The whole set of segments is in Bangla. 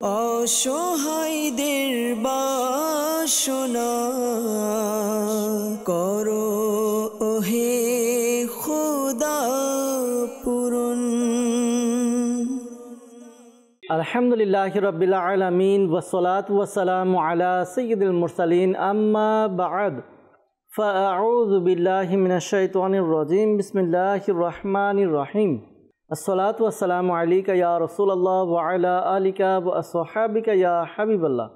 অসহায়দের বাসনা করো ওহে খোদা পূরণ। আলহামদুলিল্লাহি রাব্বিল আলামিন ওয়াসসালাতু ওয়াসসালামু আলা সাইয়্যিদিল মুরসালিন আম্মা বা'দ ফাআউযু বিল্লাহি মিনাশ শাইতানির রাজীম বিসমিল্লাহির রহমানির রহিম। আসসালাতু ওয়াসসালামু আলাইকা ইয়া রাসূলুল্লাহ ওয়া আলা আলিকা ওয়া আসহাবিকা ইয়া হাবিবাল্লাহ।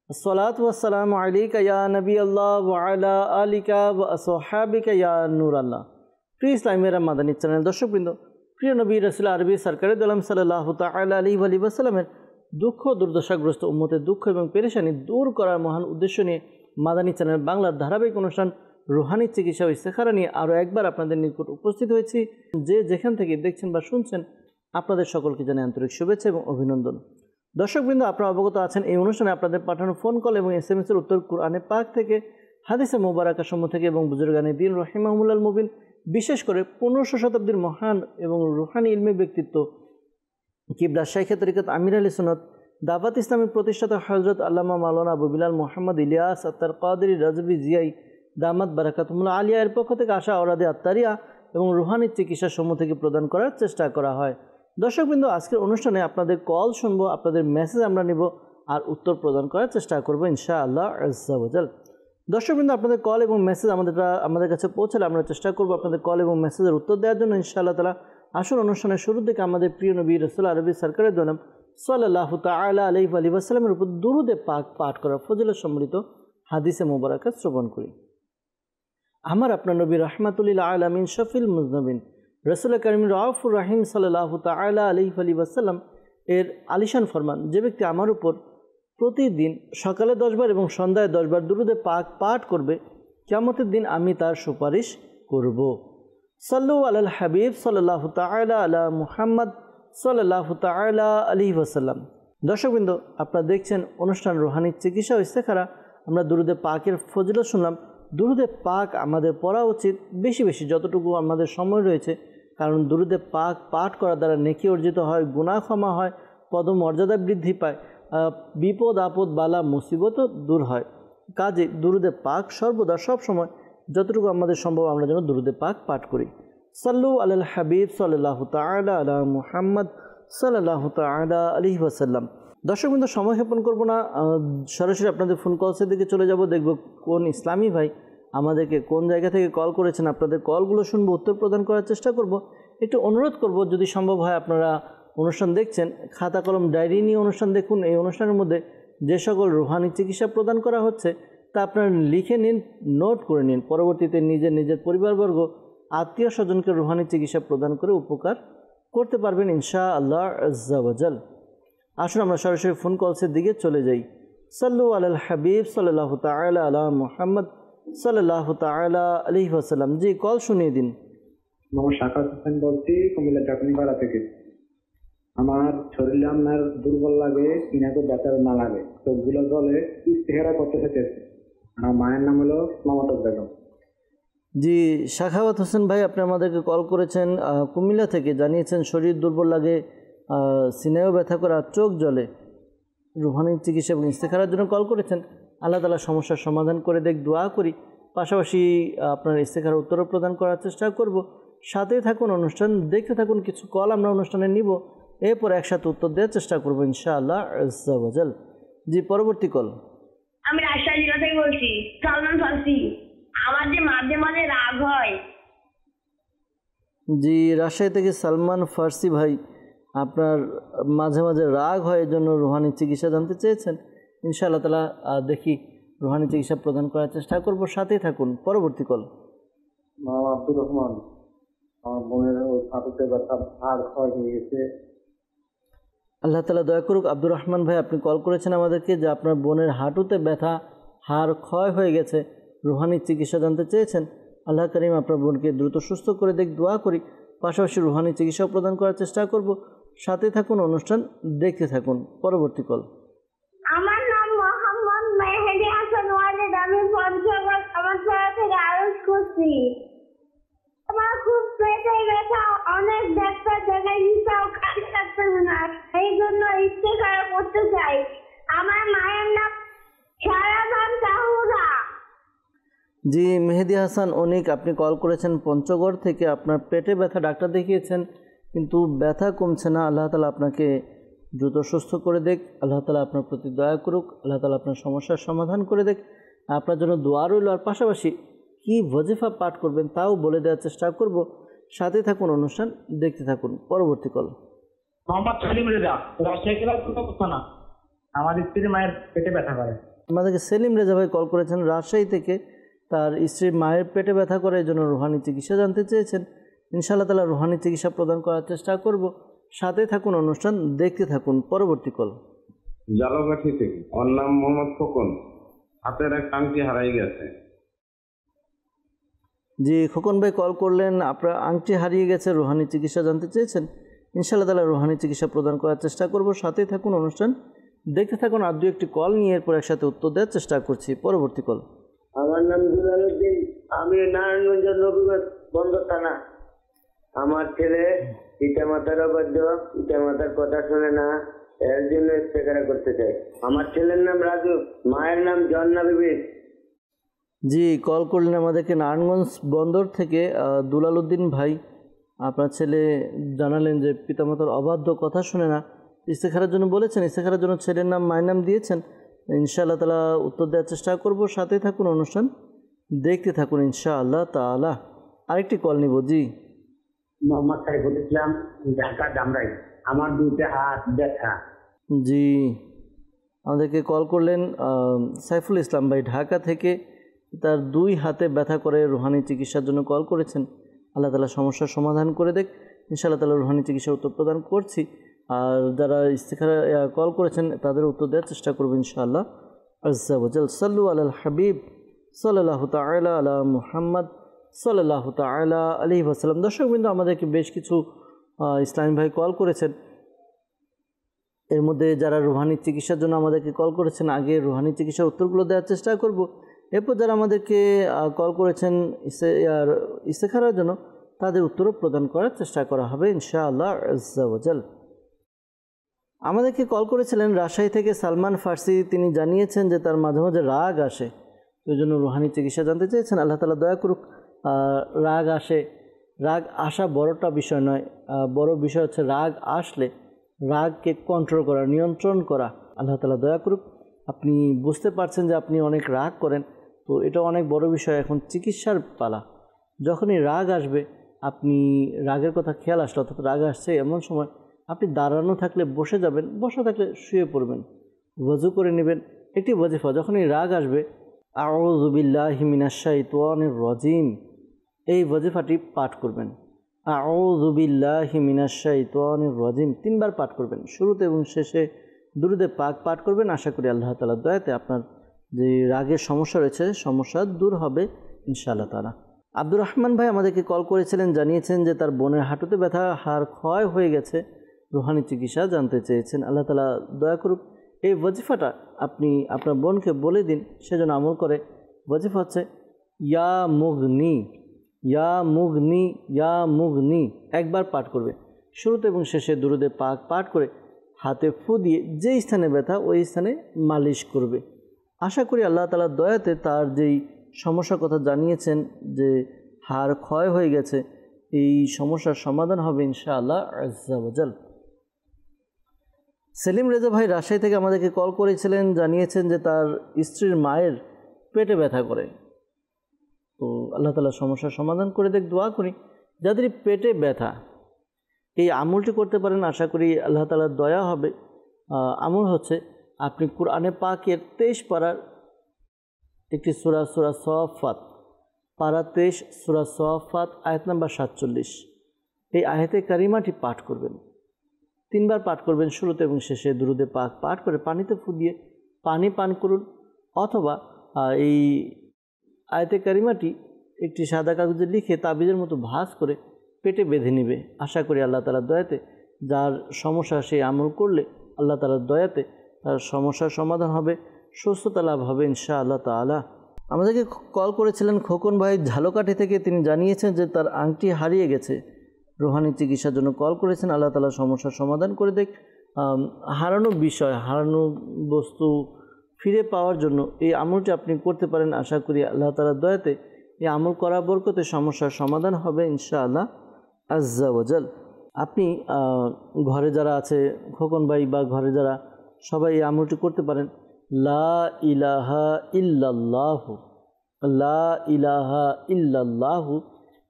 আসসালাতু ওয়াসসালামু আলাইকা ইয়া নবিয়াল্লাহ ওয়া আলা আলিকা ওয়া আসহাবিকা ইয়া নূরাল্লাহ। প্রিয় ইসলামের মাদানী চ্যানেল দর্শকবৃন্দ, প্রিয় নবী রাসূল আরবি সরকারে দোলাম সাল্লাল্লাহু তাআলা আলাইহি ওয়া সাল্লামের দুঃখ দুর্দশাগ্রস্ত উম্মতের দুঃখ এবং পেরেশানি দূর করার মহান উদ্দেশ্য নিয়ে মাদানী চ্যানেল বাংলার ধারাবাহিক অনুষ্ঠান রুহানি চিকিৎসা ও ইস্তেখারা নিয়ে আরও একবার আপনাদের নিকট উপস্থিত হয়েছি। যে যেখান থেকে দেখছেন বা শুনছেন আপনাদের সকলকে জানাই আন্তরিক শুভেচ্ছা এবং অভিনন্দন। দর্শকবৃন্দ, আপনারা অবগত আছেন এই অনুষ্ঠানে আপনাদের পাঠানো ফোন কল এবং SMS-এর উত্তর কুরআনে পাক থেকে, হাদিসে মোবারকা সমূহ থেকে এবং বুজুর্গানে দ্বীন রহিমাহুল্লাহ মুবিন, বিশেষ করে 1500 শতাব্দীর মহান এবং রুহানি ইলমি ব্যক্তিত্ব কিবলা শাইখে তরিকত আমির আলী সুন্নাত দাওয়াত ইসলামের প্রতিষ্ঠাতা হযরত আল্লামা মাওলানা আবু বিলাল মুহাম্মদ ইলিয়াস আত্তার কাদেরী রাজভী জিয়াই দামাত বারাকাতুহুল্লাহ আলিয়া এর পক্ষ থেকে আসা ওরাদে আত্তারিয়া এবং রুহানি চিকিৎসা সমূহ থেকে প্রদান করার চেষ্টা করা হয়। দর্শকবৃন্দ, আজকের অনুষ্ঠানে আপনাদের কল শুনবো, আপনাদের মেসেজ আমরা নিব আর উত্তর প্রদান করার চেষ্টা করবো ইনশাআল্লাহ আজ্জা ওয়া জাল। দর্শকবৃন্দ, আপনাদের কল এবং মেসেজ আমাদের কাছে পৌঁছালে আমরা চেষ্টা করবো আপনাদের কল এবং মেসেজের উত্তর দেওয়ার জন্য ইনশাআল্লাহ তাআলা। আসল অনুষ্ঠানের শুরুর দিকে আমাদের প্রিয় নবী রাসূল আরবি সরকারের দোলাম সাল্লাল্লাহু তাআলা আলাইহি ওয়া সাল্লামের উপর দুরূদে পাক পাঠ করা ফজিলত সম্মিলিত হাদিসে মোবারকা শ্রবণ করি। আমার আপনার নবী রাহমাতুল আলামিন শফিল মুজনবিন রাসূল কারীম রাউফুর রহিম সাল্লাল্লাহু তাআলা আলাইহি ওয়া সাল্লাম এর আলিশান ফরমান, যে ব্যক্তি আমার উপর প্রতিদিন সকালে 10 বার এবং সন্ধ্যায় 10 বার দুরূদে পাক পাঠ করবে, কিয়ামতের দিন আমি তার সুপারিশ করব। সাল্লু আলাল হাবিব সাল্লাল্লাহু তাআলা আলা মুহাম্মদ সাল্লাল্লাহু তাআলা আলাইহি ওয়াসাল্লাম। দর্শকবৃন্দ, আপনারা দেখছেন অনুষ্ঠান রুহানি চিকিৎসা ও ইস্তেখারা। আমরা দুরূদে পাকের ফজিলত শুনলাম। দুরূদে পাক আমাদের পড়া উচিত বেশি বেশি, যতটুকু আমাদের সময় রয়েছে, কারণ দুরূদে পাক পাঠ করার দ্বারা নেকি অর্জিত হয়, গুনাহ ক্ষমা হয়, পদমর্যাদা বৃদ্ধি পায়, বিপদ আপদ বালা মুসিবতও দূর হয়। কাজে দুরূদে পাক সর্বদা সব সময় যতটুকু আমাদের সম্ভব আমরা যেন দুরূদে পাক পাঠ করি। সাল্লু আলাল হাবিব সাল্লাল্লাহু তাআলা আলা মুহাম্মদ সাল্লাল্লাহু তাআলা আলাইহি ওয়াসাল্লাম। দর্শকবৃন্দ, সময় ক্ষেপণ করবো না, সরাসরি আপনাদের ফোন কলসের দিকে চলে যাব। দেখব কোন ইসলামী ভাই আমাদেরকে কোন জায়গা থেকে কল করেছেন। আপনাদের কলগুলো শুনবো, উত্তর প্রদান করার চেষ্টা করব। একটু অনুরোধ করব, যদি সম্ভব হয় আপনারা অনুষ্ঠান দেখছেন, খাতা কলম ডায়েরি নিয়ে অনুষ্ঠান দেখুন। এই অনুষ্ঠানের মধ্যে যে সকল রুহানি চিকিৎসা প্রদান করা হচ্ছে তা আপনারা লিখে নিন, নোট করে নিন। পরবর্তীতে নিজের পরিবারবর্গ, আত্মীয় স্বজনকে রুহানি চিকিৎসা প্রদান করে উপকার করতে পারবেন ইনশাআল্লাহ আজ্জা ওয়া জাল। আসুন আমরা সরাসরি ফোন কলসের দিকে চলে যাই। সাল্লু আলাল হাবিব সাল্লাল্লাহু তাআলা আলা মুহাম্মদ সাল্লাল্লাহু তাআলা আলাইহি ওয়াসাল্লাম। জি, কল শুনিয়ে দিন। মোহাম্মদ শাকাত হোসেন বলছি, কুমিল্লা চাকনিপাড়া থেকে। আমার শরীরে আপনার দুর্বল লাগে, কিনাকে ব্যথা না লাগে, চোখগুলো জলে, ইস্তেহারা করতে চাইতেছে। আমার মায়ের নাম হলো মমতাজ বেগম। জি, শাখাওয়াত হোসেন ভাই, আপনি আমাদেরকে কল করেছেন কুমিল্লা থেকে, জানিয়েছেন শরীর দুর্বল লাগে, সিনায়ও ব্যথা করে আর চোখ জ্বলে, রুহানি চিকিৎসা এবং ইস্তেখারার জন্য কল করেছেন। আল্লাহ তাআলা সমস্যার সমাধান করে দেখ, দোয়া করি। পাশাপাশি আপনার ইস্তেখারার উত্তরও প্রদান করার চেষ্টা করব। সাথে থাকুন, অনুষ্ঠান দেখতে থাকুন। কিছু কল আমরা অনুষ্ঠানে নিব, এরপর একসাথে উত্তর দেওয়ার চেষ্টা করব ইনশাআল্লাহ আজ্জা ওয়া জাল। জি, পরবর্তী কল। আমি রাজশাহী জেলা থেকে বলছি, সালমান ফার্সি। আমার যে মাঝে মাঝে রাগ হয়। জি, রাজশাহী থেকে সালমান ফার্সি ভাই, আপনার মাঝে মাঝে রাগ হয়, এর জন্য রুহানি চিকিৎসা জানতে চেয়েছেন। ইনশাআল্লাহ তাআলা দেখি রুহানি চিকিৎসা প্রদান করার চেষ্টা করব। সাথেই থাকুন। পরবর্তী কল। আব্দুর রহমান, আমার বোনের হাঁটুতে ব্যথা, হাড় ক্ষয় হয়ে গেছে। আল্লাহ তাআলা দয়া করুক। আব্দুর রহমান ভাই, আপনি কল করেছেন আমাদেরকে যে আপনার বোনের হাঁটুতে ব্যথা, হাড় ক্ষয় হয়ে গেছে, রুহানি চিকিৎসা জানতে চেয়েছেন। আল্লাহ করিম আপনার বোনকে দ্রুত সুস্থ করে দেখ, দোয়া করি। পাশাপাশি রুহানি চিকিৎসাও প্রদান করার চেষ্টা করব। সাথে থাকুন, অনুষ্ঠান দেখতে থাকুন। পরবর্তী কল। আমার নাম মোহাম্মদ মেহেদী হাসান ওয়ালিদ। আমি পঞ্চগড় সমাজপাড়া থেকে আরজ করছি। আমার খুব পেটে ব্যথা, অনেক ব্যথা, জায়গায় নিচাও কাজ থাকতে না, এই জন্য ইস্তেখারা করতে চাই। জি মেহেদি হাসান অনিক, আপনি কল করেছেন পঞ্চগড় থেকে। আপনার পেটে ব্যথা, ডাক্তার দেখিয়েছেন কিন্তু ব্যথা কমছে না। আল্লাহ তাআলা আপনাকে দ্রুত সুস্থ করে দেখ, আল্লাহ তাআলা আপনার প্রতি দয়া করুক, আল্লাহ তাআলা আপনার সমস্যার সমাধান করে দেখ। আপনার জন্য দোয়া রইল। আর পাশাপাশি কি ওয়াজিফা পাঠ করবেন তাও বলে দেওয়ার চেষ্টা করব। সাথে থাকুন, অনুষ্ঠান দেখতে থাকুন। পরবর্তী কল। মোহাম্মদ সেলিম রেজা, রাজশাহী জেলার না। আমার স্ত্রীর মায়ের পেটে ব্যথা করে। আমাদেরকে সেলিম রেজা ভাই কল করেছেন রাজশাহী থেকে। তার স্ত্রীর মায়ের পেটে ব্যথা করে, এই জন্য রুহানি চিকিৎসা জানতে চেয়েছেন। ইনশাআল্লাহ তাআলা রুহানি চিকিৎসা প্রদান করার চেষ্টা করব। সাথে থাকুন, অনুষ্ঠান দেখতে থাকুন। পরবর্তী কল। জালকাঠি থেকে, ওর নাম মোহাম্মদ খোকন, হাতের এক আংটি হারাই গেছে। জি খোকন ভাই কল করলেন, আপনার আংটি হারিয়ে গেছে, রুহানি চিকিৎসা জানতে চেয়েছেন। ইনশাআল্লাহ তাআলা রুহানি চিকিৎসা প্রদান করার চেষ্টা করব। সাথেই থাকুন, অনুষ্ঠান দেখতে থাকুন। আর দু একটি কল নিয়ে এরপর একসাথে উত্তর দেওয়ার চেষ্টা করছি। পরবর্তী কল। আমার নাম দুলালউদ্দিন, আমি নারায়ণগঞ্জ নবীগঞ্জ বন্দর থানা। আমার ছেলে পিতামাতার অবাধ্য, পিতামাতার কথা শোনে না, এর জন্য ইস্তেখারা করতে চাই। আমার ছেলের নাম রাজু, মায়ের নাম জন্না বিবি। জি কল করলেন আমাদেরকে নারায়ণগঞ্জ বন্দর থেকে দুলালউদ্দিন ভাই। আপনার ছেলে জানালেন যে পিতামাতার অবাধ্য, কথা শুনে না, ইস্তেখারার জন্য বলেছেন। ইস্তেখারার জন্য ছেলের নাম, মায়ের নাম দিয়েছেন। ইনশাআল্লাহ তাআলা উত্তর দেওয়ার চেষ্টা করব। সাথে থাকুন, অনুষ্ঠান দেখতে থাকুন ইনশাআল্লাহ তাআলা। আরেকটি কল নিব। জি মোহাম্মদ সাইফুল ইসলাম, ঢাকা ডামরাই। আমার দুইটা হাত ব্যথা। জি আমাদেরকে কল করলেন সাইফুল ইসলাম ভাই ঢাকা থেকে। তার দুই হাতে ব্যথা করে, রুহানি চিকিৎসার জন্য কল করেছেন। আল্লাহ তাআলা সমস্যার সমাধান করে দেখ। ইনশাআল্লাহ তাআলা রুহানি চিকিৎসার উত্তর প্রদান করছি। আর যারা ইস্তেখারা কল করেছেন তাদের উত্তর দেওয়ার চেষ্টা করব ইনশাআল্লাহ। আজ্জা ওয়াজাল। সাল্লু আলাল হাবিব সাল্লাল্লাহু তাআলা আলা মুহাম্মদ সাল্লাল্লাহু তাআলা আলাইহি ওয়াসাল্লাম। দর্শকবৃন্দ, আমাদেরকে বেশ কিছু ইসলামী ভাই কল করেছেন। এর মধ্যে যারা রুহানি চিকিৎসার জন্য আমাদেরকে কল করেছেন, আগে রুহানি চিকিৎসার উত্তরগুলো দেওয়ার চেষ্টা করব। এরপর যারা আমাদেরকে কল করেছেন ইস্তেখারার জন্য, তাদের উত্তরও প্রদান করার চেষ্টা করা হবে ইনশাআল্লাহ আজ্জা ওয়াজাল। আমাদেরকে কল করেছিলেন রাজশাহী থেকে সালমান ফার্সি। তিনি জানিয়েছেন যে তার মাঝে মাঝে রাগ আসে, ওই জন্য রুহানি চিকিৎসা জানতে চেয়েছেন। আল্লাহ তাআলা দয়া করুক। রাগ আসে, রাগ আসা বড়টা বিষয় নয়, বড় বিষয় হচ্ছে রাগ আসলে রাগকে কন্ট্রোল করা, নিয়ন্ত্রণ করা। আল্লাহ তাআলা দয়া করুক। আপনি বুঝতে পারছেন যে আপনি অনেক রাগ করেন, তো এটা অনেক বড় বিষয়। এখন চিকিৎসার পালা। যখনই রাগ আসবে, আপনি রাগের কথা খেয়াল আসলে, অর্থাৎ রাগ আসছে এমন সময় আপনি দাঁড়ানো থাকলে বসে যাবেন, বসা থাকলে শুয়ে পড়বেন, ওযু করে নেবেন। একটি ওয়াজিফা, যখনই রাগ আসবে আউযু বিল্লাহি মিনাশ শাইতানির রাজিম, এই ওয়াজিফাটি পাঠ করবেন। আউযু বিল্লাহি মিনাশ শাইতানির রাজিম 3 বার পাঠ করবেন। শুরুতে এবং শেষে দুরূদে পাক পাঠ করবেন। আশা করি আল্লাহ তাআলার দয়াতে আপনার যে রাগের সমস্যা রয়েছে, সমস্যা দূর হবে ইনশাআল্লাহ তাআলা। আব্দুর রহমান ভাই আমাদেরকে কল করেছিলেন, জানিয়েছেন যে তার বোনের হাঁটুতে ব্যথা, হাড় ক্ষয় হয়ে গেছে, রুহানি চিকিৎসা জানতে চেয়েছেন। আল্লাহ তাআলা দয়া করুক। এই ওয়াজিফাটা আপনি আপনার বোনকে বলে দিন, সে যেন আমল করে। ওয়াজিফা হচ্ছে ইয়া মুগনি, ইয়া মুগনি, ইয়া মুগনি, একবার পাঠ করবে। শুরুতে এবং শেষে দুরূদে পাক পাঠ করে হাতে ফু দিয়ে যেই স্থানে ব্যথা ওই স্থানে মালিশ করবে। আশা করি আল্লাহ তাআলার দয়াতে তার যেই সমস্যার কথা জানিয়েছেন যে হাড় ক্ষয় হয়ে গেছে, এই সমস্যার সমাধান হবে ইনশাআল্লাহ আজ্জা ওয়াজাল। সেলিম রেজা ভাই রাজশাহী থেকে আমাদেরকে কল করেছিলেন, জানিয়েছেন যে তার স্ত্রীর মায়ের পেটে ব্যথা করে। তো আল্লাহ তাআলা সমস্যার সমাধান করে দেখ, দোয়া করি। যাদের পেটে ব্যথা, এই আমলটি করতে পারেন, আশা করি আল্লাহ তাআলার দয়া হবে। আমল হচ্ছে আপনি কুরআনে পাকের 23 পারার একটি সূরা, সূরা সাফফাত, পারা 23, সূরা সাফফাত, আয়াত নাম্বার 47। এই আয়াতে কারিমাটি পাঠ করবেন, 3 বার পাঠ করবেন। শুরুতে এবং শেষে দুরূদে পাক পাঠ করে পানিতে ফু দিয়ে পানি পান করুন, অথবা এই আয়াতে কারিমাটি একটি সাদা কাগজে লিখে তাবিজের মতো ভাঁজ করে পেটে বেঁধে নেবে। আশা করি আল্লাহ তাআলার দয়াতে যার সমস্যা, সেই আমল করলে আল্লাহ তাআলার দয়াতে তার সমস্যার সমাধান হবে, সুস্থতা লাভ হবে ইনশাআল্লাহ তাআলা। আমাদেরকে কল করেছিলেন খোকন ভাই ঝালকাঠি থেকে। তিনি জানিয়েছেন যে তার আংটি হারিয়ে গেছে, রুহানি চিকিৎসার জন্য কল করেছেন। আল্লাহ তাআলা সমস্যার সমাধান করে দেখ। হারানো বিষয়, হারানো বস্তু ফিরে পাওয়ার জন্য এই আমলটি আপনি করতে পারেন। আশা করি আল্লাহ তাআলার দয়াতে এই আমল করার বরকতে সমস্যার সমাধান হবে ইনশাআল্লাহ আজ্জা ওয়াজাল। আপনি ঘরে যারা আছে খোকন ভাই বা ঘরে যারা সবাই এই আমলটি করতে পারেন। লা ইলাহা ইল্লাল্লাহু, লা ইলাহা ইল্লাল্লাহু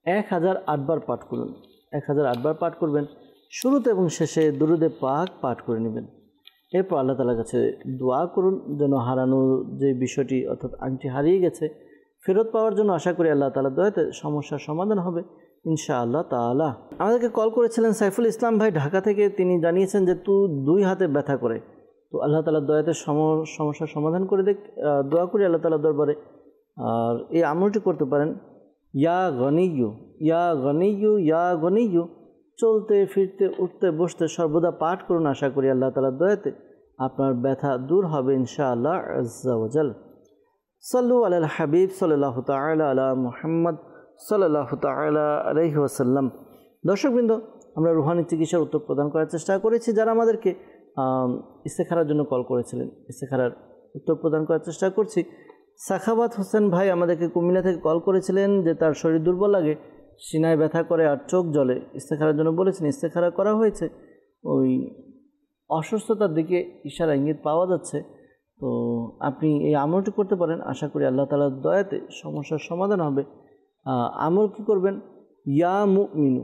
1008 বার পাঠ করুন। 1008 বার পাঠ করবেন। শুরুতে এবং শেষে দুরুদে পাক পাঠ করে নেবেন। এরপর আল্লাহ তাআলার কাছে দোয়া করুন যেন হারানোর যে বিষয়টি অর্থাৎ আংটি হারিয়ে গেছে ফেরত পাওয়ার জন্য আশা করি আল্লাহ তাআলার দয়াতে সমস্যার সমাধান হবে ইনশাআল্লাহ তাআলা। আমাদেরকে কল করেছিলেন সাইফুল ইসলাম ভাই ঢাকা থেকে। তিনি জানিয়েছেন যে দুই হাতে ব্যথা করে। তো আল্লাহ তাআলার দয়াতে সমস্যার সমাধান করে দোয়া করি আল্লাহ তাআলার দরবারে। আর এই আমলটি করতে পারেন ইয়া গনিয়্যু, ইয়া গনিয়্যু, ইয়া গনিয়্যু। চলতে ফিরতে উঠতে বসতে সর্বদা পাঠ করুন। আশা করি আল্লাহ তাআলার দয়াতে আপনার ব্যথা দূর হবে ইনশাআল্লাহ আজ্জা ওয়াজাল। সাল্লু আলাল হাবিব সাল্লাল্লাহু তাআলা আলা মুহাম্মদ সাল্লাল্লাহু তাআলা আলাইহি ওয়াসাল্লাম। দর্শকবৃন্দ, আমরা রুহানি চিকিৎসার উত্তর প্রদান করার চেষ্টা করেছি। যারা আমাদেরকে ইস্তেখারার জন্য কল করেছিলেন, ইস্তেখারার উত্তর প্রদান করার চেষ্টা করছি। সাখাওয়াত হোসেন ভাই আমাদেরকে কুমিল্লা থেকে কল করেছিলেন যে তার শরীর দুর্বল লাগে, সিনায় ব্যথা করে আর চোখ জ্বলে। ইস্তেখারার জন্য বলেছেন, ইস্তেখারা করা হয়েছে, ওই অসুস্থতার দিকে ইশারা ইঙ্গিত পাওয়া যাচ্ছে। তো আপনি এই আমলটি করতে পারেন। আশা করি আল্লাহ তাআলার দয়াতে সমস্যার সমাধান হবে। আমল কী করবেন? ইয়া মুমিনু,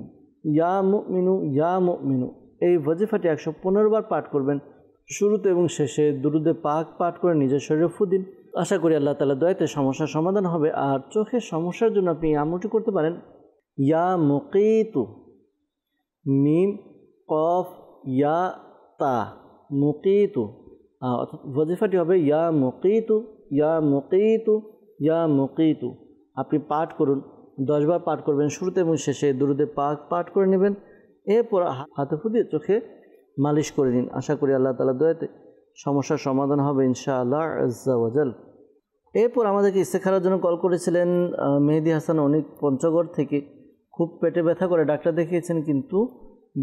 ইয়া মুমিনু, ইয়া মুমিনু এই ওয়াজিফাটি 115 বার পাঠ করবেন। শুরুতে এবং শেষে দুরুদে পাক পাঠ করে নিজের শরীরে ফু দিন। আশা করি আল্লাহ তাআলার দয়াতে সমস্যার সমাধান হবে। আর চোখের সমস্যার জন্য আপনি এই আমলটি করতে পারেন। ইয়া মুকিতু, মিম কফ ইয়া তা, মুকিতু। অর্থাৎ ওয়াজিফাটি হবে ইয়া মুকিতু, ইয়া মুকিতু, ইয়া মুকিতু। আপনি পাঠ করুন, 10 বার পাঠ করবেন। শুরুতে এবং শেষে দুরুদে পাক পাঠ করে নেবেন। এরপর হাতে ফু দিয়ে চোখে মালিশ করে নিন। আশা করি আল্লাহ তাআলার দয়াতে সমস্যার সমাধান হবে ইনশাআল্লাহ আজ্জা ওয়াজাল। এরপর আমাদেরকে ইস্তেখারার জন্য কল করেছিলেন মেহেদি হাসান অনিক পঞ্চগড় থেকে। খুব পেটে ব্যথা করে, ডাক্তার দেখিয়েছেন কিন্তু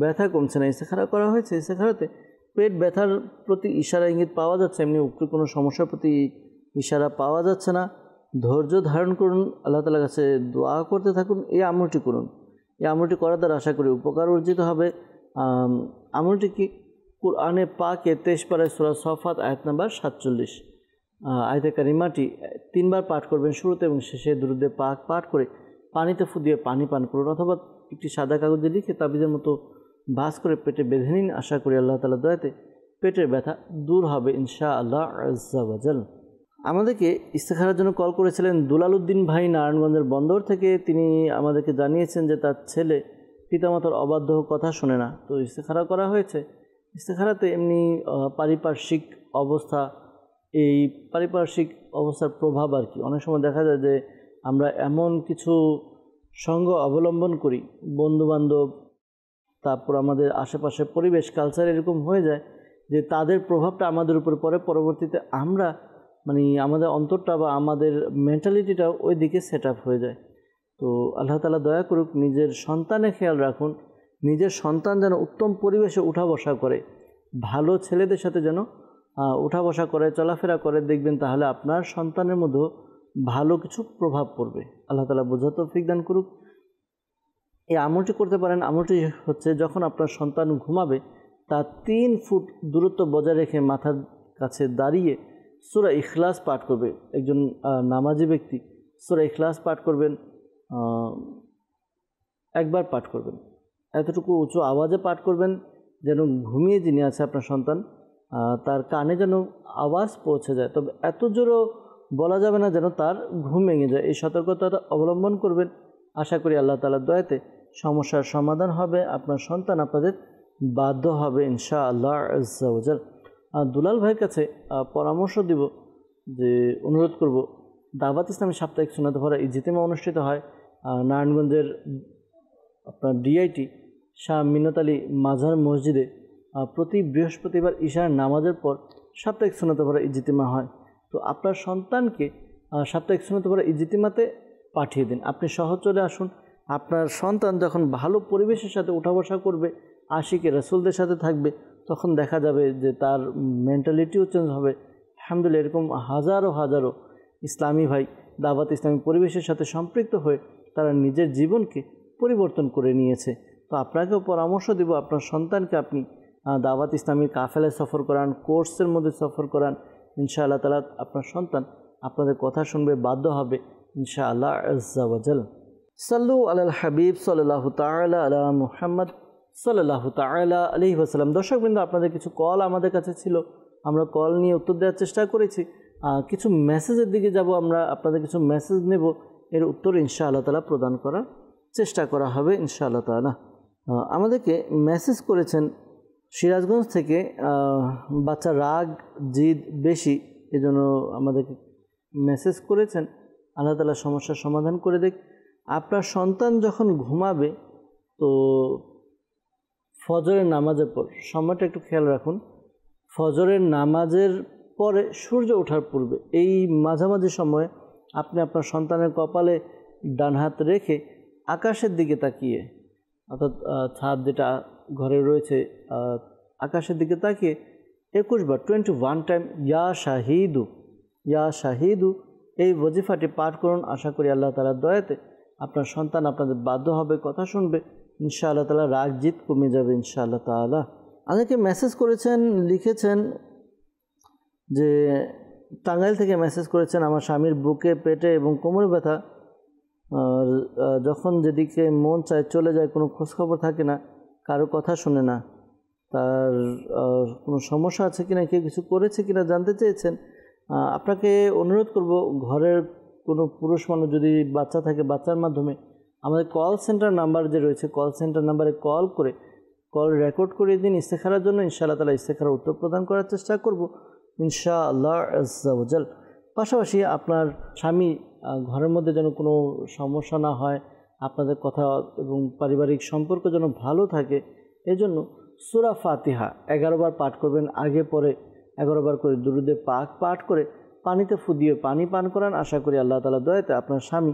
ব্যথা কমছে না। ইস্তেখারা করা হয়েছে। ইস্তেখারাতে পেট ব্যথার প্রতি ইশারা ইঙ্গিত পাওয়া যাচ্ছে, এমনি উক্ত কোনো সমস্যার প্রতি ইশারা পাওয়া যাচ্ছে না। ধৈর্য ধারণ করুন, আল্লাহ তাআলার কাছে দোয়া করতে থাকুন। এই আমলটি করুন। এই আমলটি করার দ্বারা আশা করি উপকার অর্জিত হবে। আমলটি কি? কুরআনে পাকে 23 পারায় সূরা সফাত আয়াত নাম্বার 47 আয়াতে কারিমাটি 3 বার পাঠ করবেন। শুরুতে এবং শেষে দুরুদে পাক পাঠ করে পানিতে ফু দিয়ে পানি পান করুন, অথবা একটি সাদা কাগজে লিখে তাবিজের মতো ভাঁজ করে পেটে বেঁধে নিন। আশা করি আল্লাহ তাআলার দয়াতে পেটের ব্যথা দূর হবে ইনশাআল্লাহ আজ্জা ওয়াজাল। আমাদেরকে ইস্তেখারার জন্য কল করেছিলেন দুলাল উদ্দিন ভাই নারায়ণগঞ্জের বন্দর থেকে। তিনি আমাদেরকে জানিয়েছেন যে তার ছেলে পিতামাতার অবাধ্য কথা শোনে না। তো ইস্তেখারা করা হয়েছে। ইস্তেখারাতে এমনি পারিপার্শ্বিক অবস্থা, এই পারিপার্শ্বিক অবস্থার প্রভাব আর কি। অনেক সময় দেখা যায় যে আমরা এমন কিছু সঙ্গ অবলম্বন করি, বন্ধুবান্ধব, তারপর আমাদের আশেপাশের পরিবেশ, কালচার এরকম হয়ে যায় যে তাদের প্রভাবটা আমাদের উপর পড়ে। পরবর্তীতে আমরা আমাদের অন্তরটা বা আমাদের মেন্টালিটিটাও ওই দিকে সেট আপ হয়ে যায়। তো আল্লাহ তাআলা দয়া করুক, নিজের সন্তানের খেয়াল রাখুন। নিজের সন্তান যেন উত্তম পরিবেশে উঠা বসা করে, ভালো ছেলেদের সাথে যেন উঠা বসা করে, চলাফেরা করে। দেখবেন তাহলে আপনার সন্তানের মধ্যেও ভালো কিছু প্রভাব পড়বে। আল্লাহ তাআলা বোঝার তৌফিক দান করুক। এই আমলটি করতে পারেন। আমলটি হচ্ছে, যখন আপনার সন্তান ঘুমাবে তার 3 ফুট দূরত্ব বজায় রেখে মাথার কাছে দাঁড়িয়ে সূরা ইখলাস পাঠ করবে। একজন নামাজি ব্যক্তি সূরা ইখলাস পাঠ করবেন, একবার পাঠ করবেন। এতটুকু উঁচু আওয়াজে পাঠ করবেন যেন ঘুমিয়ে যিনি আছে আপনার সন্তান তার কানে যেন আওয়াজ পৌঁছে যায়। তবে এত জোরও বলা যাবে না যেন তার ঘুম ভেঙে যায়। এই সতর্কতাটা অবলম্বন করবেন। আশা করি আল্লাহ তাআলার দয়াতে সমস্যার সমাধান হবে, আপনার সন্তান আপনাদের বাধ্য হবে ইনশাআল্লাহ আজ্জা ওয়াজাল। দুলাল ভাইয়ের কাছে পরামর্শ দিব, যে অনুরোধ করব, দাওয়াত ইসলামী সাপ্তাহিক সুন্নাত ভরা ইজতিমা অনুষ্ঠিত হয় নারায়ণগঞ্জের আপনার ডিআইটি শাহ মিন্নত আলী মাজার মসজিদে প্রতি বৃহস্পতিবার ঈশার নামাজের পর সাপ্তাহিক সুন্নাত ভরা ইজতিমা হয়। তো আপনার সন্তানকে সাপ্তাহিক সুন্নাত ভরা ইজতিমাতে পাঠিয়ে দিন। আপনি সহ চলে আসুন। আপনার সন্তান যখন ভালো পরিবেশের সাথে উঠা বসা করবে, আশিকে রাসূলদের সাথে থাকবে, তখন দেখা যাবে যে তার মেন্টালিটিও চেঞ্জ হবে, আলহামদুলিল্লাহ এরকম হাজারো হাজারো ইসলামী ভাই দাওয়াত ইসলামী পরিবেশের সাথে সম্পৃক্ত হয়ে তারা নিজের জীবনকে পরিবর্তন করে নিয়েছে। তো আপনাকেও পরামর্শ দেব, আপনার সন্তানকে আপনি দাওয়াত ইসলামীর কাফেলায় সফর করান, কোর্সের মধ্যে সফর করান। ইনশাআল্লাহ তাআলা আপনার সন্তান আপনাদের কথা শুনবে, বাধ্য হবে ইনশাআল্লাহ আজ্জা ওয়া জাল। সাল্লু আলাল হাবিব সাল্লাল্লাহু তাআলা আলা মুহাম্মদ সাল্লাল্লাহু তাআলা আলাইহি ওয়াসাল্লাম। দর্শকবৃন্দ, আপনাদের কিছু কল আমাদের কাছে ছিল, আমরা কল নিয়ে উত্তর দেওয়ার চেষ্টা করেছি। কিছু মেসেজের দিকে যাব, আমরা আপনাদের কিছু মেসেজ নেব, এর উত্তর ইনশাআল্লাহ তাআলা প্রদান করার চেষ্টা করা হবে ইনশাআল্লাহ তাআলা। আমাদেরকে মেসেজ করেছেন সিরাজগঞ্জ থেকে, বাচ্চা রাগ জিদ বেশি, এজন্য আমাদেরকে মেসেজ করেছেন। আল্লাহ তাআলা সমস্যার সমাধান করে দেখ। আপনার সন্তান যখন ঘুমাবে তো ফজরের নামাজের পর, সময়টা একটু খেয়াল রাখুন, ফজরের নামাজের পরে সূর্য ওঠার পূর্বে এই মাঝামাঝি সময়ে আপনি আপনার সন্তানের কপালে ডান হাত রেখে আকাশের দিকে তাকিয়ে, অর্থাৎ ছাদ যেটা ঘরে রয়েছে আকাশের দিকে তাকিয়ে 21 বার 21 টাইম ইয়া শাহিদু এই ওজিফাটি পাঠ করুন। আশা করি আল্লাহ তাআলার দয়াতে আপনার সন্তান আপনাদের বাধ্য হবে, কথা শুনবে, ইনশাআল্লাহ তাআলা রাগ জিদ কমে যাবে ইনশাআল্লাহ তাআলা। অনেকে মেসেজ করেছেন, লিখেছেন যে টাঙ্গাইল থেকে মেসেজ করেছেন, আমার স্বামীর বুকে পেটে এবং কোমরে ব্যথা, যখন যেদিকে মন চায় চলে যায়, কোনো খোঁজখবর থাকে না, কারো কথা শুনে না, তার কোনো সমস্যা আছে কিনা, কেউ কিছু করেছে কিনা জানতে চেয়েছেন। আপনাকে অনুরোধ করব, ঘরের কোনো পুরুষ মানুষ যদি বাচ্চা থাকে, বাচ্চার মাধ্যমে আমাদের কল সেন্টার নাম্বার যে রয়েছে, কল সেন্টার নাম্বারে কল করে কল রেকর্ড করিয়ে দিন ইস্তেখারার জন্য। ইনশাআল্লাহ তাআলা ইস্তেখারার উত্তর প্রদান করার চেষ্টা করব ইনশাআল্লাহ আজ্জা ওয়া জাল। পাশাপাশি আপনার স্বামী ঘরের মধ্যে যেন কোনো সমস্যা না হয়, আপনাদের কথা এবং পারিবারিক সম্পর্ক যেন ভালো থাকে, এজন্য সূরা ফাতিহা 11 বার পাঠ করবেন, আগে পরে 11 বার করে দুরূদে পাক পাঠ করে পানিতে ফু দিয়ে পানি পান করান। আশা করি আল্লাহ তাআলার দয়াতে আপনার স্বামী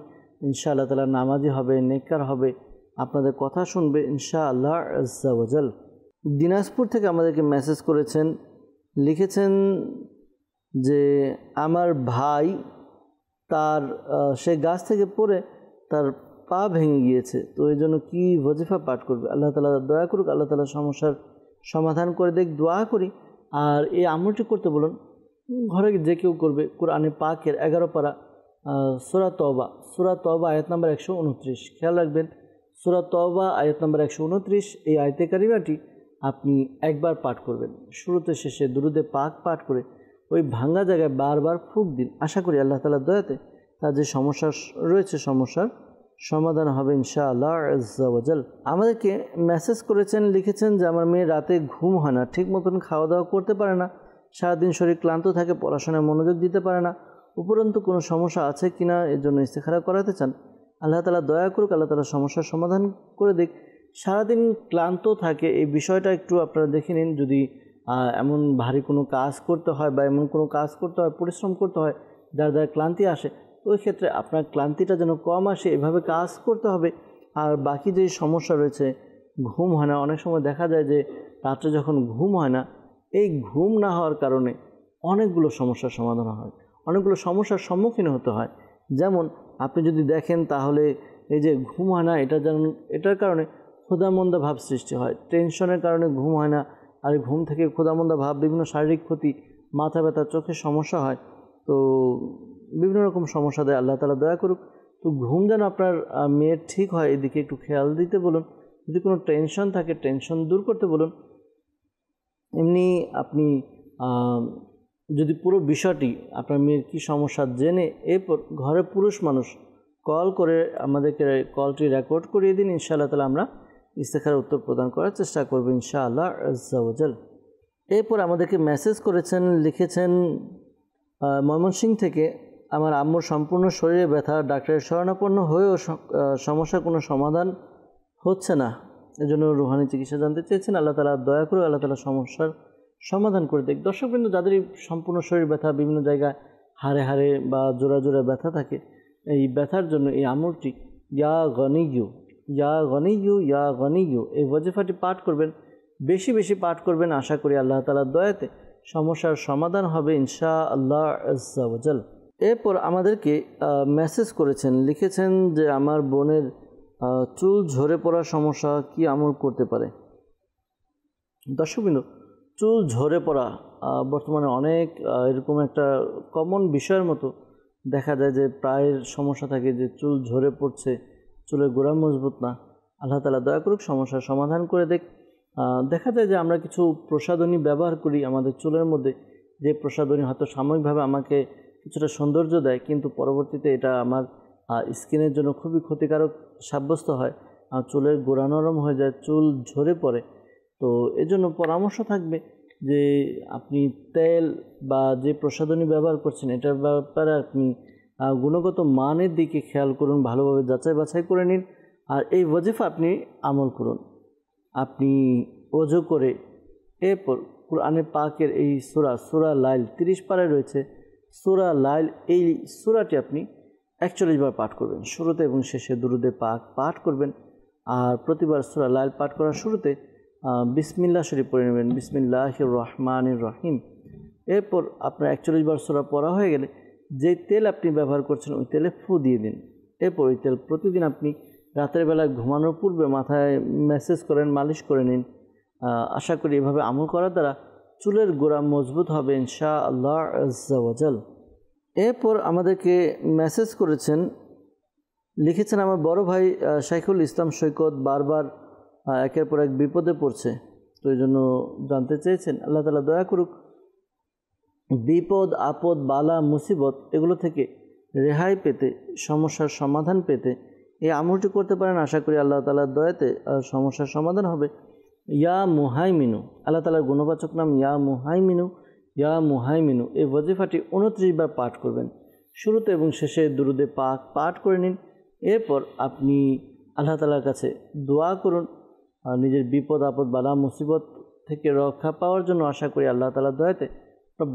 ইনশাআল্লাহ তাআলা নামাজি হবে, নেককার হবে, আপনাদের কথা শুনবে ইনশাআল্লাহ আজ্জা ওয়া জাল। দিনাজপুর থেকে আমাদেরকে মেসেজ করেছেন, লিখেছেন যে আমার ভাই তার সে গাছ থেকে পড়ে তার পা ভেঙে গিয়েছে, তো এই জন্য কী ওজিফা পাঠ করবে? আল্লাহ তাআলা দয়া করুক, আল্লাহ তাআলা সমস্যার সমাধান করে দেখ, দোয়া করি। আর এই আমলটি করতে বলুন, ঘরে যে কেউ করবে, কোরআনে পাকের 11 পারা সূরা তওবা আয়াত নাম্বার 129, খেয়াল রাখবেন, সূরা তওবা আয়াত নাম্বার 129, এই আয়াতে কারিমাটি আপনি একবার পাঠ করবেন, শুরুতে শেষে দুরূদে পাক পাঠ করে ওই ভাঙ্গা জায়গায় বারবার ফুঁক দিন। আশা করি আল্লাহ তাআলার দয়াতে তার যে সমস্যা রয়েছে সমস্যার সমাধান হবে ইনশাআল্লাহ আজ্জা ওয়া জাল। আমাদেরকে মেসেজ করেছেন, লিখেছেন যে আমার মেয়ে রাতে ঘুম হয় না, ঠিক মতন খাওয়া দাওয়া করতে পারে না, সারাদিন শরীর ক্লান্ত থাকে, পড়াশোনায় মনোযোগ দিতে পারে না, উপরন্তু কোনো সমস্যা আছে কিনা এর জন্য ইস্তেখারা করাতে চান। আল্লাহ তাআলা দয়া করুক, আল্লাহ তাআলা সমস্যার সমাধান করে দিক। সারাদিন ক্লান্ত থাকে, এই বিষয়টা একটু আপনারা দেখে নিন। যদি এমন ভারী কোনো কাজ করতে হয় বা এমন কোনো কাজ করতে হয়, পরিশ্রম করতে হয় যার দ্বারা ক্লান্তি আসে, ওই ক্ষেত্রে আপনার ক্লান্তিটা যেন কম আসে এভাবে কাজ করতে হবে। আর বাকি যে সমস্যা রয়েছে, ঘুম হয় না, অনেক সময় দেখা যায় যে রাত্রে যখন ঘুম হয় না, এই ঘুম না হওয়ার কারণে অনেকগুলো সমস্যার সমাধান হয়, অনেকগুলো সমস্যার সম্মুখীন হতে হয়। যেমন আপনি যদি দেখেন তাহলে এই যে ঘুম হয় না, এটার কারণে ক্ষুধামন্দা ভাব সৃষ্টি হয়, টেনশনের কারণে ঘুম হয় না, আর ঘুম থেকে ক্ষুধামন্দা ভাব, বিভিন্ন শারীরিক ক্ষতি, মাথা ব্যথা, চোখের সমস্যা হয়, তো বিভিন্ন রকম সমস্যা দেয়। আল্লাহ তাআলা দয়া করুক। তো ঘুম যেন আপনার মেয়ের ঠিক হয়, এদিকে একটু খেয়াল দিতে বলুন। যদি কোনো টেনশন থাকে, টেনশন দূর করতে বলুন। এমনি আপনি যদি পুরো বিষয়টি আপনার মেয়ের কী সমস্যা জেনে এরপর ঘরে পুরুষ মানুষ কল করে আমাদেরকে কলটি রেকর্ড করিয়ে দিন, ইনশাআল্লাহ তাআলা আমরা ইস্তেখারার উত্তর প্রদান করার চেষ্টা করব ইনশাআল্লাহ আজ্জা ওয়া জাল। এরপর আমাদেরকে মেসেজ করেছেন, লিখেছেন ময়মনসিংহ থেকে, আমার আম্মুর সম্পূর্ণ শরীরে ব্যথা, ডাক্তারের শরণাপন্ন হয়েও সমস্যার কোনো সমাধান হচ্ছে না, এজন্য রুহানি চিকিৎসা জানতে চেয়েছেন। আল্লাহ তাআলা দয়া করে আল্লাহ তাআলা সমস্যার সমাধান করে দেখ। দর্শকবৃন্দ, যাদের সম্পূর্ণ শরীর ব্যথা, বিভিন্ন জায়গায় হাড়ে হাড়ে বা জোড়া জোড়া ব্যথা থাকে, এই ব্যথার জন্য এই আমলটি ইয়া গনিয়ু এই ওয়াজিফাটি পাঠ করবেন, বেশি বেশি পাঠ করবেন। আশা করি আল্লাহ তাআলার দয়াতে সমস্যার সমাধান হবে ইনশাআল্লাহ আজ্জা ওয়া জাল। এরপর আমাদেরকে মেসেজ করেছেন, লিখেছেন যে আমার বোনের চুল ঝরে পড়ার সমস্যা, কি আমল করতে পারে? দর্শকবৃন্দ, চুল ঝরে পড়া বর্তমানে অনেক এরকম একটা কমন বিষয়ের মতো দেখা যায় যে প্রায় সমস্যা থাকে যে চুল ঝরে পড়ছে, চুলের গোড়া মজবুত না। আল্লাহ তাআলা দয়া করুক সমস্যার সমাধান করে দেখা যায় যে আমরা কিছু প্রসাধনী ব্যবহার করি আমাদের চুলের মধ্যে, যে প্রসাধনী হয়তো সাময়িকভাবে আমাকে কিছুটা সৌন্দর্য দেয়, কিন্তু পরবর্তীতে এটা আমার স্কিনের জন্য খুবই ক্ষতিকারক সাব্যস্ত হয়, চুলের গোড়া নরম হয়ে যায়, চুল ঝরে পড়ে। তো এজন্য পরামর্শ থাকবে যে আপনি তেল বা যে প্রসাধনী ব্যবহার করছেন এটার ব্যাপারে আপনি গুণগত মানের দিকে খেয়াল করুন, ভালোভাবে যাচাই বাছাই করে নিন। আর এই ওয়াজিফা আপনি আমল করুন। আপনি ওযু করে এরপর কুরআনে পাকের এই সূরা লাইল 30 পারায় রয়েছে সূরা লাইল, এই সূরাটি আপনি 41 বার পাঠ করবেন। শুরুতে এবং শেষে দুরুদে পাক পাঠ করবেন। আর প্রতিবার সূরা লাইল পাঠ করার শুরুতে বিসমিল্লাহ শরীফ পড়ে নেবেন, বিসমিল্লাহির রহমানির রহিম। এরপর আপনার 41 বার সূরা পড়া হয়ে গেলে যে তেল আপনি ব্যবহার করছেন ওই তেলে ফু দিয়ে দিন। এরপর ওই তেল প্রতিদিন আপনি রাতের বেলায় ঘুমানোর পূর্বে মাথায় ম্যাসেজ করেন, মালিশ করে নিন। আশা করি এভাবে আমল করার দ্বারা চুলের গোড়া মজবুত হবে ইনশাআল্লাহ আজ্জা ওয়া জাল। এরপর আমাদেরকে মেসেজ করেছেন, লিখেছেন আমার বড় ভাই শাইখুল ইসলাম সৈকত বারবার একের পর এক বিপদে পড়ছে, তো এই জন্য জানতে চেয়েছেন আল্লাহ তাআলা দয়া করুক বিপদ আপদ বালা মুসিবত এগুলো থেকে রেহাই পেতে, সমস্যার সমাধান পেতে এই আমলটি করতে পারেন। আশা করি আল্লাহ তাআলার দয়াতে সমস্যার সমাধান হবে। ইয়া মুহাইমিনু, আল্লাহ তাআলার গুণবাচক নাম ইয়া মুহাইমিনু, ইয়া মুহাইমিনু, এই ওয়াজিফাটি 29 বার পাঠ করবেন। শুরুতে এবং শেষে দুরুদে পাক পাঠ করে নিন। এরপর আপনি আল্লাহ তাআলার কাছে দোয়া করুন নিজের বিপদ আপদ বালা মুসিবত থেকে রক্ষা পাওয়ার জন্য। আশা করি আল্লাহ তাআলার দয়াতে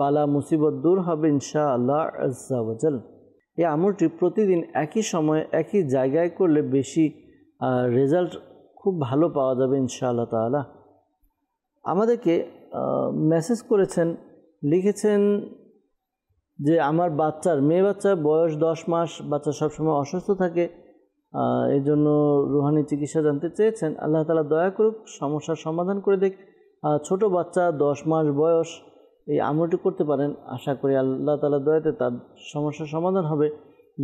বালা মুসিবত দূর হবে ইনশাআল্লাহ আজ্জা ওয়া জাল। এই আমলটি প্রতিদিন একই সময়ে একই জায়গায় করলে বেশি রেজাল্ট খুব ভালো পাওয়া যাবে ইনশাআল্লাহ তাআলা। আমাদেরকে মেসেজ করেছেন, লিখেছেন যে আমার মেয়ে বাচ্চার বয়স 10 মাস, বাচ্চা সবসময় অসুস্থ থাকে, এই জন্য রুহানি চিকিৎসা জানতে চেয়েছেন। আল্লাহ তাআলা দয়া করুক সমস্যার সমাধান করে দিক। ছোট বাচ্চা 10 মাস বয়স, এই আমলটি করতে পারেন। আশা করি আল্লাহ তাআলার দয়াতে তার সমস্যার সমাধান হবে।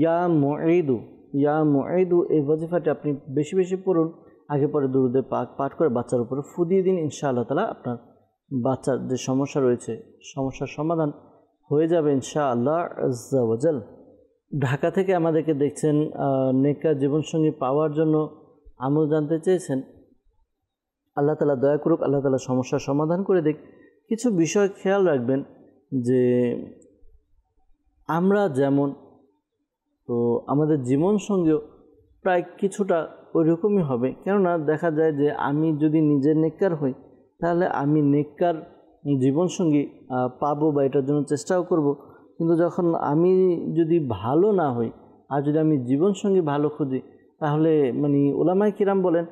ইয়া মুঈদু, ইয়া মুঈদু, এই ওয়াজিফাটি আপনি বেশি বেশি পড়ুন। আগে পরে দুরুদে পাক পাঠ করে বাচ্চার উপরে ফু দিয়ে দিন। ইনশাআল্লাহ তাআলা আপনার বাচ্চার যে সমস্যা রয়েছে সমস্যার সমাধান হয়ে যাবে ইনশাআল্লাহ আজ্জা ওয়া জাল। ঢাকা থেকে আমাদেরকে দেখছেন, নেককার জীবনসঙ্গী পাওয়ার জন্য আমল জানতে চেয়েছেন। আল্লাহ তাআলা দয়া করুক, আল্লাহ তাআলা সমস্যার সমাধান করে দিক। কিছু বিষয় খেয়াল রাখবেন যে আমরা যেমন, তো আমাদের জীবনসঙ্গীও প্রায় কিছুটা ওই রকমই হবে। কেননা দেখা যায় যে আমি যদি নিজে নেককার হই তাহলে আমি নেককার জীবনসঙ্গী পাবো বা এটার জন্য চেষ্টাও করব। কিন্তু যখন আমি যদি ভালো না হই আর যদি আমি জীবনসঙ্গী ভালো খুঁজি, তাহলে ওলামায়ে কিরাম বলেন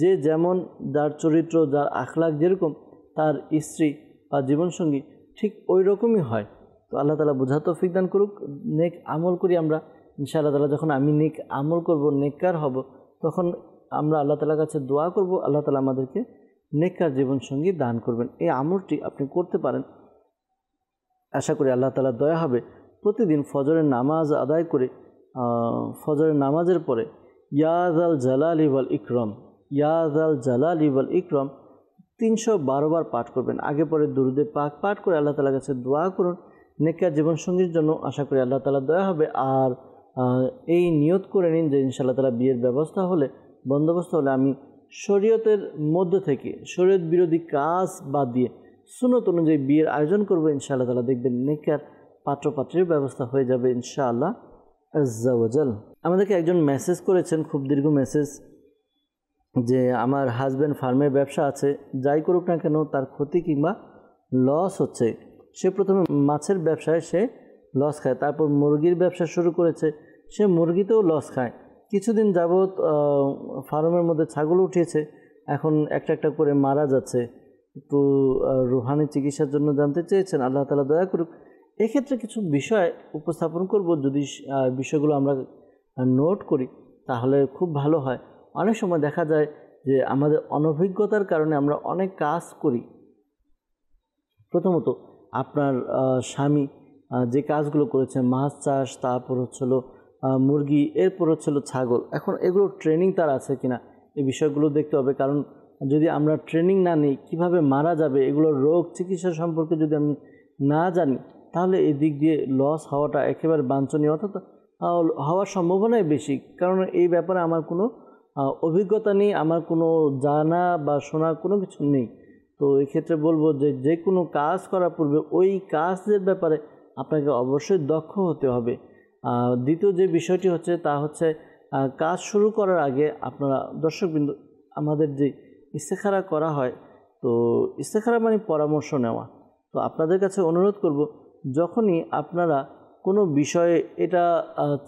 যে যেমন যার চরিত্র, যার আখলাক যেরকম, তার স্ত্রী বা জীবনসঙ্গী ঠিক ওই রকমই হয়। তো আল্লাহ তাআলা বোঝা তৌফিক দান করুক। নেক আমল করি আমরা ইনশাআল্লাহ তাআলা। যখন আমি নেক আমল করব, নেককার হব, তখন আমরা আল্লাহ তাআলার কাছে দোয়া করব, আল্লাহ তাআলা আমাদেরকে নেককার জীবনসঙ্গী দান করবেন। এই আমলটি আপনি করতে পারেন। আশা করি আল্লাহ তাআলার দয়া হবে। প্রতিদিন ফজরের নামাজ আদায় করে ফজরের নামাজের পরে ইয়া যাল জালালি ওয়াল ইকরাম, ইয়া যাল জালালি ওয়াল ইকরাম 312 বার পাঠ করবেন। আগে পরে দুরুদে পাক পাঠ করে আল্লাহ তাআলার কাছে দোয়া করুন নেককার জীবনসঙ্গীর জন্য। আশা করি আল্লাহ তাআলার দয়া হবে। আর এই নিয়ত করে নিন যে ইনশাআল্লাহ তাআলা বিয়ের ব্যবস্থা হলে, বন্দোবস্ত হলে আমি শরীয়তের মধ্যে থেকে শরীয়ত বিরোধী কাজ বাদ দিয়ে সুন্নত অনুযায়ী বিয়ের আয়োজন করব ইনশাআল্লাহ তাআলা। দেখবেন নেককার পাত্রপাত্রীর ব্যবস্থা হয়ে যাবে ইনশাআল্লাহ আজ্জা ওয়া জাল। আমাদেরকে একজন মেসেজ করেছেন, খুব দীর্ঘ মেসেজ, যে আমার হাজব্যান্ড ফার্মের ব্যবসা আছে, যাই করুক না কেন তার ক্ষতি কিংবা লস হচ্ছে। সে প্রথমে মাছের ব্যবসায় সে লস খায়, তারপর মুরগির ব্যবসা শুরু করেছে, সে মুরগিতেও লস খায়। কিছুদিন যাবৎ ফার্মের মধ্যে ছাগল উঠিয়েছে, এখন একটা একটা করে মারা যাচ্ছে। একটু রুহানি চিকিৎসার জন্য জানতে চেয়েছেন, আল্লাহ তাআলা দয়া করুক। এক্ষেত্রে কিছু বিষয় উপস্থাপন করব, যদি বিষয়গুলো আমরা নোট করি তাহলে খুব ভালো হয়। অনেক সময় দেখা যায় যে আমাদের অনভিজ্ঞতার কারণে আমরা অনেক কাজ করি। প্রথমত আপনার স্বামী যে কাজগুলো করেছে, মাছ চাষ, তারপর হচ্ছিল মুরগি, এরপর হচ্ছিল ছাগল, এখন এগুলো ট্রেনিং তার আছে কিনা এই বিষয়গুলো দেখতে হবে। কারণ যদি আমরা ট্রেনিং না নিই, কীভাবে মারা যাবে, এগুলোর রোগ চিকিৎসা সম্পর্কে যদি আমি না জানি, তাহলে এই দিক দিয়ে লস হওয়াটা একেবারে বাঞ্ছনীয়, অর্থাৎ হওয়ার সম্ভাবনাই বেশি। কারণ এই ব্যাপারে আমার কোনো অভিজ্ঞতা নেই, আমার কোনো জানা বা শোনা কোনো কিছু নেই। তো এক্ষেত্রে বলবো যে যে কোনো কাজ করার পূর্বে ওই কাজের ব্যাপারে আপনাকে অবশ্যই দক্ষ হতে হবে। দ্বিতীয় যে বিষয়টি হচ্ছে তা হচ্ছে কাজ শুরু করার আগে আপনারা দর্শকবৃন্দ, আমাদের যে ইস্তেখারা করা হয়, তো ইস্তেখারা মানে পরামর্শ নেওয়া। তো আপনাদের কাছে অনুরোধ করব, যখনই আপনারা কোনো বিষয়ে এটা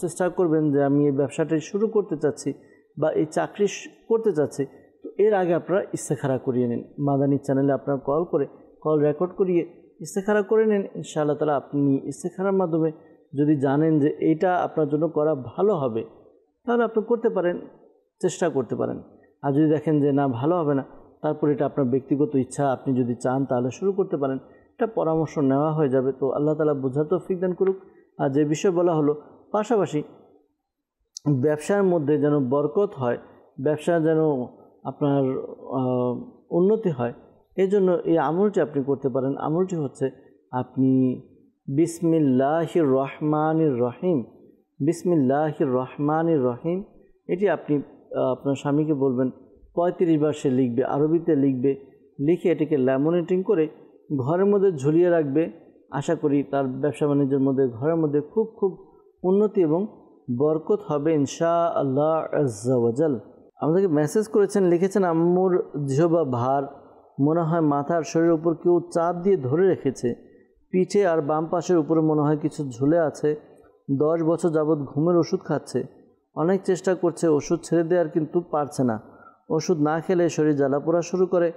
চেষ্টা করবেন যে আমি এই ব্যবসাটি শুরু করতে চাচ্ছি বা এই চাকরি করতে চাচ্ছি, তো এর আগে আপনারা ইস্তেখারা করিয়ে নিন। মাদানী চ্যানেলে আপনারা কল রেকর্ড করিয়ে ইস্তেখারা করে নিন। ইনশাআল্লাহ তাআলা আপনি ইস্তেখারার মাধ্যমে যদি জানেন যে এইটা আপনার জন্য করা ভালো হবে, তাহলে আপনি করতে পারেন, চেষ্টা করতে পারেন। আর যদি দেখেন যে না, ভালো হবে না, তারপর এটা আপনার ব্যক্তিগত ইচ্ছা, আপনি যদি চান তাহলে শুরু করতে পারেন, এটা পরামর্শ নেওয়া হয়ে যাবে। তো আল্লাহ তাআলা বোঝার তৌফিক দান করুক। আর যে বিষয় বলা হলো, পাশাপাশি ব্যবসার মধ্যে যেন বরকত হয়, ব্যবসা যেন আপনার উন্নতি হয়, এই জন্য এই আমলটি আপনি করতে পারেন। আমলটি হচ্ছে আপনি বিসমিল্লাহির রহমানির রহিম, বিসমিল্লাহির রহমানির রহিম, এটি আপনি আপনার স্বামীকে বলবেন 35 বার সে লিখবে, আরবিতে লিখবে, লিখে এটিকে ল্যামিনেটিং করে ঘরের মধ্যে ঝুলিয়ে রাখবে। আশা করি তার ব্যবসা বাণিজ্যের মধ্যে, ঘরের মধ্যে খুব খুব উন্নতি এবং বরকত হবে ইনশাআল্লাহ আজ্জা ওয়াজাল। আমাদেরকে মেসেজ করেছেন, লিখেছেন আম্মুর জিহবা ভার, মনে হয় মাথার শরীরের উপর কেউ চাপ দিয়ে ধরে রেখেছে, পিঠে আর বাম পাশের উপরে মনে হয় কিছু ঝুলে আছে। 10 বছর যাবৎ ঘুমের ওষুধ খাচ্ছে, অনেক চেষ্টা করছে ওষুধ ছেড়ে দেওয়ার, কিন্তু পারছে না। ওষুধ না খেলে শরীর জ্বালা পোড়া শুরু করে,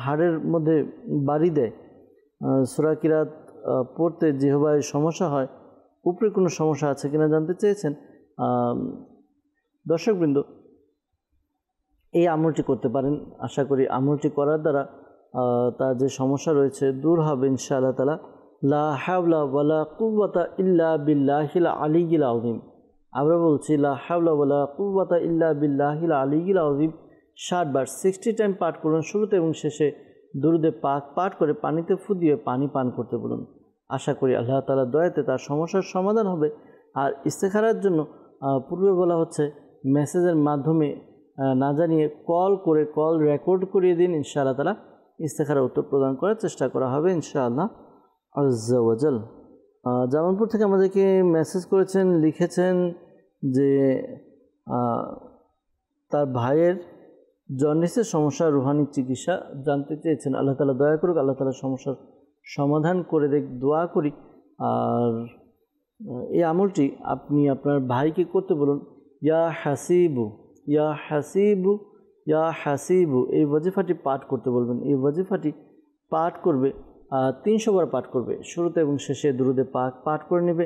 হাড়ের মধ্যে বাড়ি দেয়। সূরা কিরাত পড়তে জিহবায় সমস্যা হয়, উপরে কোনো সমস্যা আছে কিনা জানতে চেয়েছেন। দর্শকবৃন্দ, এই আমলটি করতে পারেন। আশা করি আমলটি করার দ্বারা তার যে সমস্যা রয়েছে দূর হবে ইনশাআল্লাহ তাআলা। লা হাওলা ওয়ালা কুওয়াতা ইল্লা বিল্লাহিল আলিয়্যিল আযীম। আমরা বলছি লা হাওলা ওয়ালা কুওয়াতা ইল্লা বিল্লাহিল আলিয়্যিল আযীম 60 বার 60 টাইম পাঠ করুন। শুরুতে এবং শেষে দুরূদে পাক পাঠ করে পানিতে ফু দিয়ে পানি পান করতে বলুন। আশা করি আল্লাহ তাআলার দয়াতে তার সমস্যার সমাধান হবে। আর ইস্তেখারার জন্য পূর্বে বলা হচ্ছে মেসেজের মাধ্যমে না জানিয়ে কল রেকর্ড করিয়ে দিন, ইনশাআল্লাহ তাআলা ইস্তেখারার উত্তর প্রদান করার চেষ্টা করা হবে ইনশাআল্লাহ আজ্জা ওয়াজাল। জামালপুর থেকে আমাদেরকে মেসেজ করেছেন, লিখেছেন যে তার ভাইয়ের জন্ডিসের সমস্যা, রুহানি চিকিৎসা জানতে চেয়েছেন। আল্লাহ তাআলা দয়া করুক, আল্লাহ তাআলা সমস্যার সমাধান করে দোয়া করি। আর এই আমলটি আপনি আপনার ভাইকে করতে বলুন, ইয়া হাসিবু ইয়া হাসিবু ইয়া হাসিবু, এই ওয়াজিফাটি পাঠ করতে বলবেন। এই ওয়াজিফাটি পাঠ করবে 300 বার পাঠ করবে, শুরুতে এবং শেষে দুরূদে পাক পাঠ করে নেবে।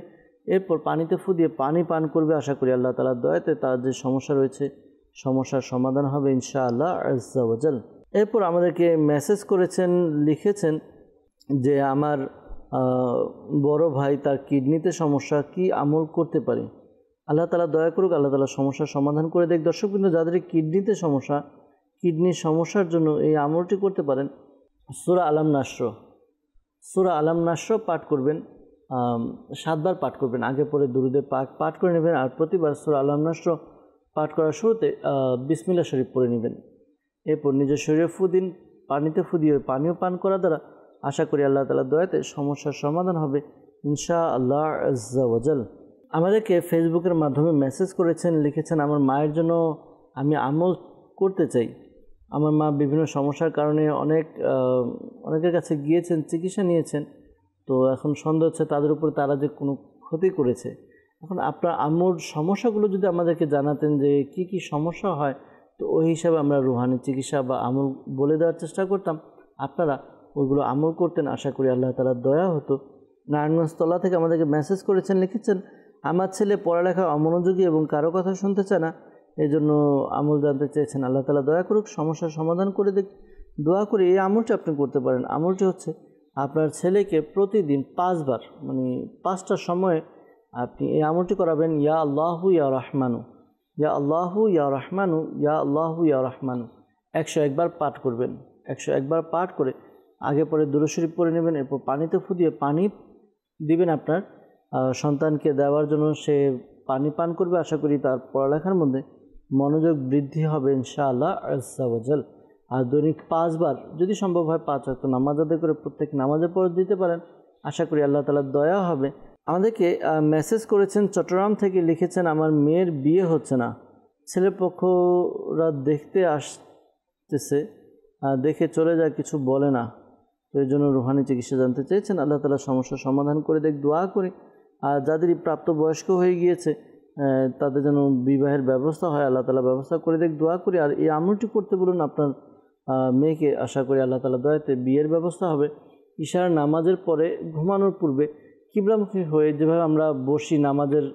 এরপর পানিতে ফু দিয়ে পানি পান করবে। আশা করি আল্লাহ তাআলার দয়াতে তার যে সমস্যা রয়েছে সমস্যার সমাধান হবে ইনশাআল্লাহ আজ্জা ওয়াজাল। এরপর আমাদেরকে মেসেজ করেছেন, লিখেছেন যে আমার বড় ভাই, তার কিডনিতে সমস্যা, কি আমল করতে পারি? আল্লাহ তাআলা দয়া করুক, আল্লাহ তাআলা সমস্যার সমাধান করে দেখ। দর্শকবৃন্দ, যাদের কিডনিতে সমস্যা, কিডনির সমস্যার জন্য এই আমলটি করতে পারেন। সূরা আলাম নাসর পাঠ করবেন, 7 বার পাঠ করবেন। আগে পরে দুরূদে পাক পাঠ করে নেবেন। আর প্রতিবার সূরা আলাম নাসর পাঠ করার শুরুতে বিসমিল্লাহ শরীফ পড়ে নেবেন। এরপর নিজের শরীরে ফু দিন, পানিতে ফু দিয়ে পানিও পান করা দ্বারা আশা করি আল্লাহ তাআলার দয়াতে সমস্যার সমাধান হবে ইনশাআল্লাহ আজ্জা ওয়াজাল। আমাদেরকে ফেসবুকের মাধ্যমে মেসেজ করেছেন, লিখেছেন আমার মায়ের জন্য আমি আমল করতে চাই। আমার মা বিভিন্ন সমস্যার কারণে অনেকের কাছে গিয়েছেন, চিকিৎসা নিয়েছেন। তো এখন সন্দেহ হচ্ছে তাদের উপর তারা যে কোনো ক্ষতি করেছে। এখন আপনার আম্মুর সমস্যাগুলো যদি আমাদেরকে জানাতেন যে কি কি সমস্যা হয়, তো তো ওই হিসাবে আমরা রুহানি চিকিৎসা বা আমল বলে দেওয়ার চেষ্টা করতাম, আপনারা ওইগুলো আমল করতেন। আশা করি আল্লাহ তাআলার দয়া হতো। নারায়ণগঞ্জ তলা থেকে আমাদেরকে মেসেজ করেছেন, লিখেছেন, আমার ছেলে পড়ালেখা অমনোযোগী এবং কারো কথা শুনতে চায় না, এই জন্য আমল জানতে চেয়েছেন। আল্লাহ তাআলা দয়া করুক, সমস্যার সমাধান করে দিক। দোয়া করি এই আমলটি আপনি করতে পারেন। আমলটি হচ্ছে আপনার ছেলেকে প্রতিদিন 5 বার, মানে 5টা সময়ে আপনি এই আমলটি করাবেন। ইয়া আল্লাহু ইয়া রহমানু, ইয়া আল্লাহু ইয়া রহমানু, ইয়া আল্লাহু ইয়া রহমানু 101 বার পাঠ করবেন। 101 বার পাঠ করে আগে পরে দুরূদ শরীফ পড়ে নেবেন। এরপর পানিতে ফুদিয়ে পানি দিবেন আপনার সন্তানকে দেওয়ার জন্য। সে পানি পান করবে। আশা করি তার পড়ালেখার মধ্যে মনোযোগ বৃদ্ধি হবে ইনশাআল্লাহ আজ্জা ওয়াজাল। আর দৈনিক 5 বার, যদি সম্ভব হয় 5 ওয়াক্ত নামাজ আদায় করে প্রত্যেক নামাজের পর দিতে পারেন। আশা করি আল্লাহ তাআলার দয়া হবে। আমাদেরকে মেসেজ করেছেন চট্টগ্রাম থেকে, লিখেছেন, আমার মেয়ের বিয়ে হচ্ছে না, ছেলের পক্ষরা দেখতে আসতেছে, দেখে চলে যায়, কিছু বলে না, তো এই জন্য রুহানি চিকিৎসা জানতে চেয়েছেন। আল্লাহ তাআলা সমস্যার সমাধান করে দেখ, দোয়া করি। আর যাদের প্রাপ্তবয়স্ক হয়ে গিয়েছে তাদের যেন বিবাহের ব্যবস্থা হয়, আল্লাহ তাআলা ব্যবস্থা করে দেখ, দোয়া করি। আর এই আমলটি করতে বলুন আপনার মেয়েকে। আশা করি আল্লাহ তাআলা দয়াতে বিয়ের ব্যবস্থা হবে। ইশার নামাজের পরে ঘুমানোর পূর্বে কিবলামুখী হয়ে যেভাবে আমরা বসি নামাজের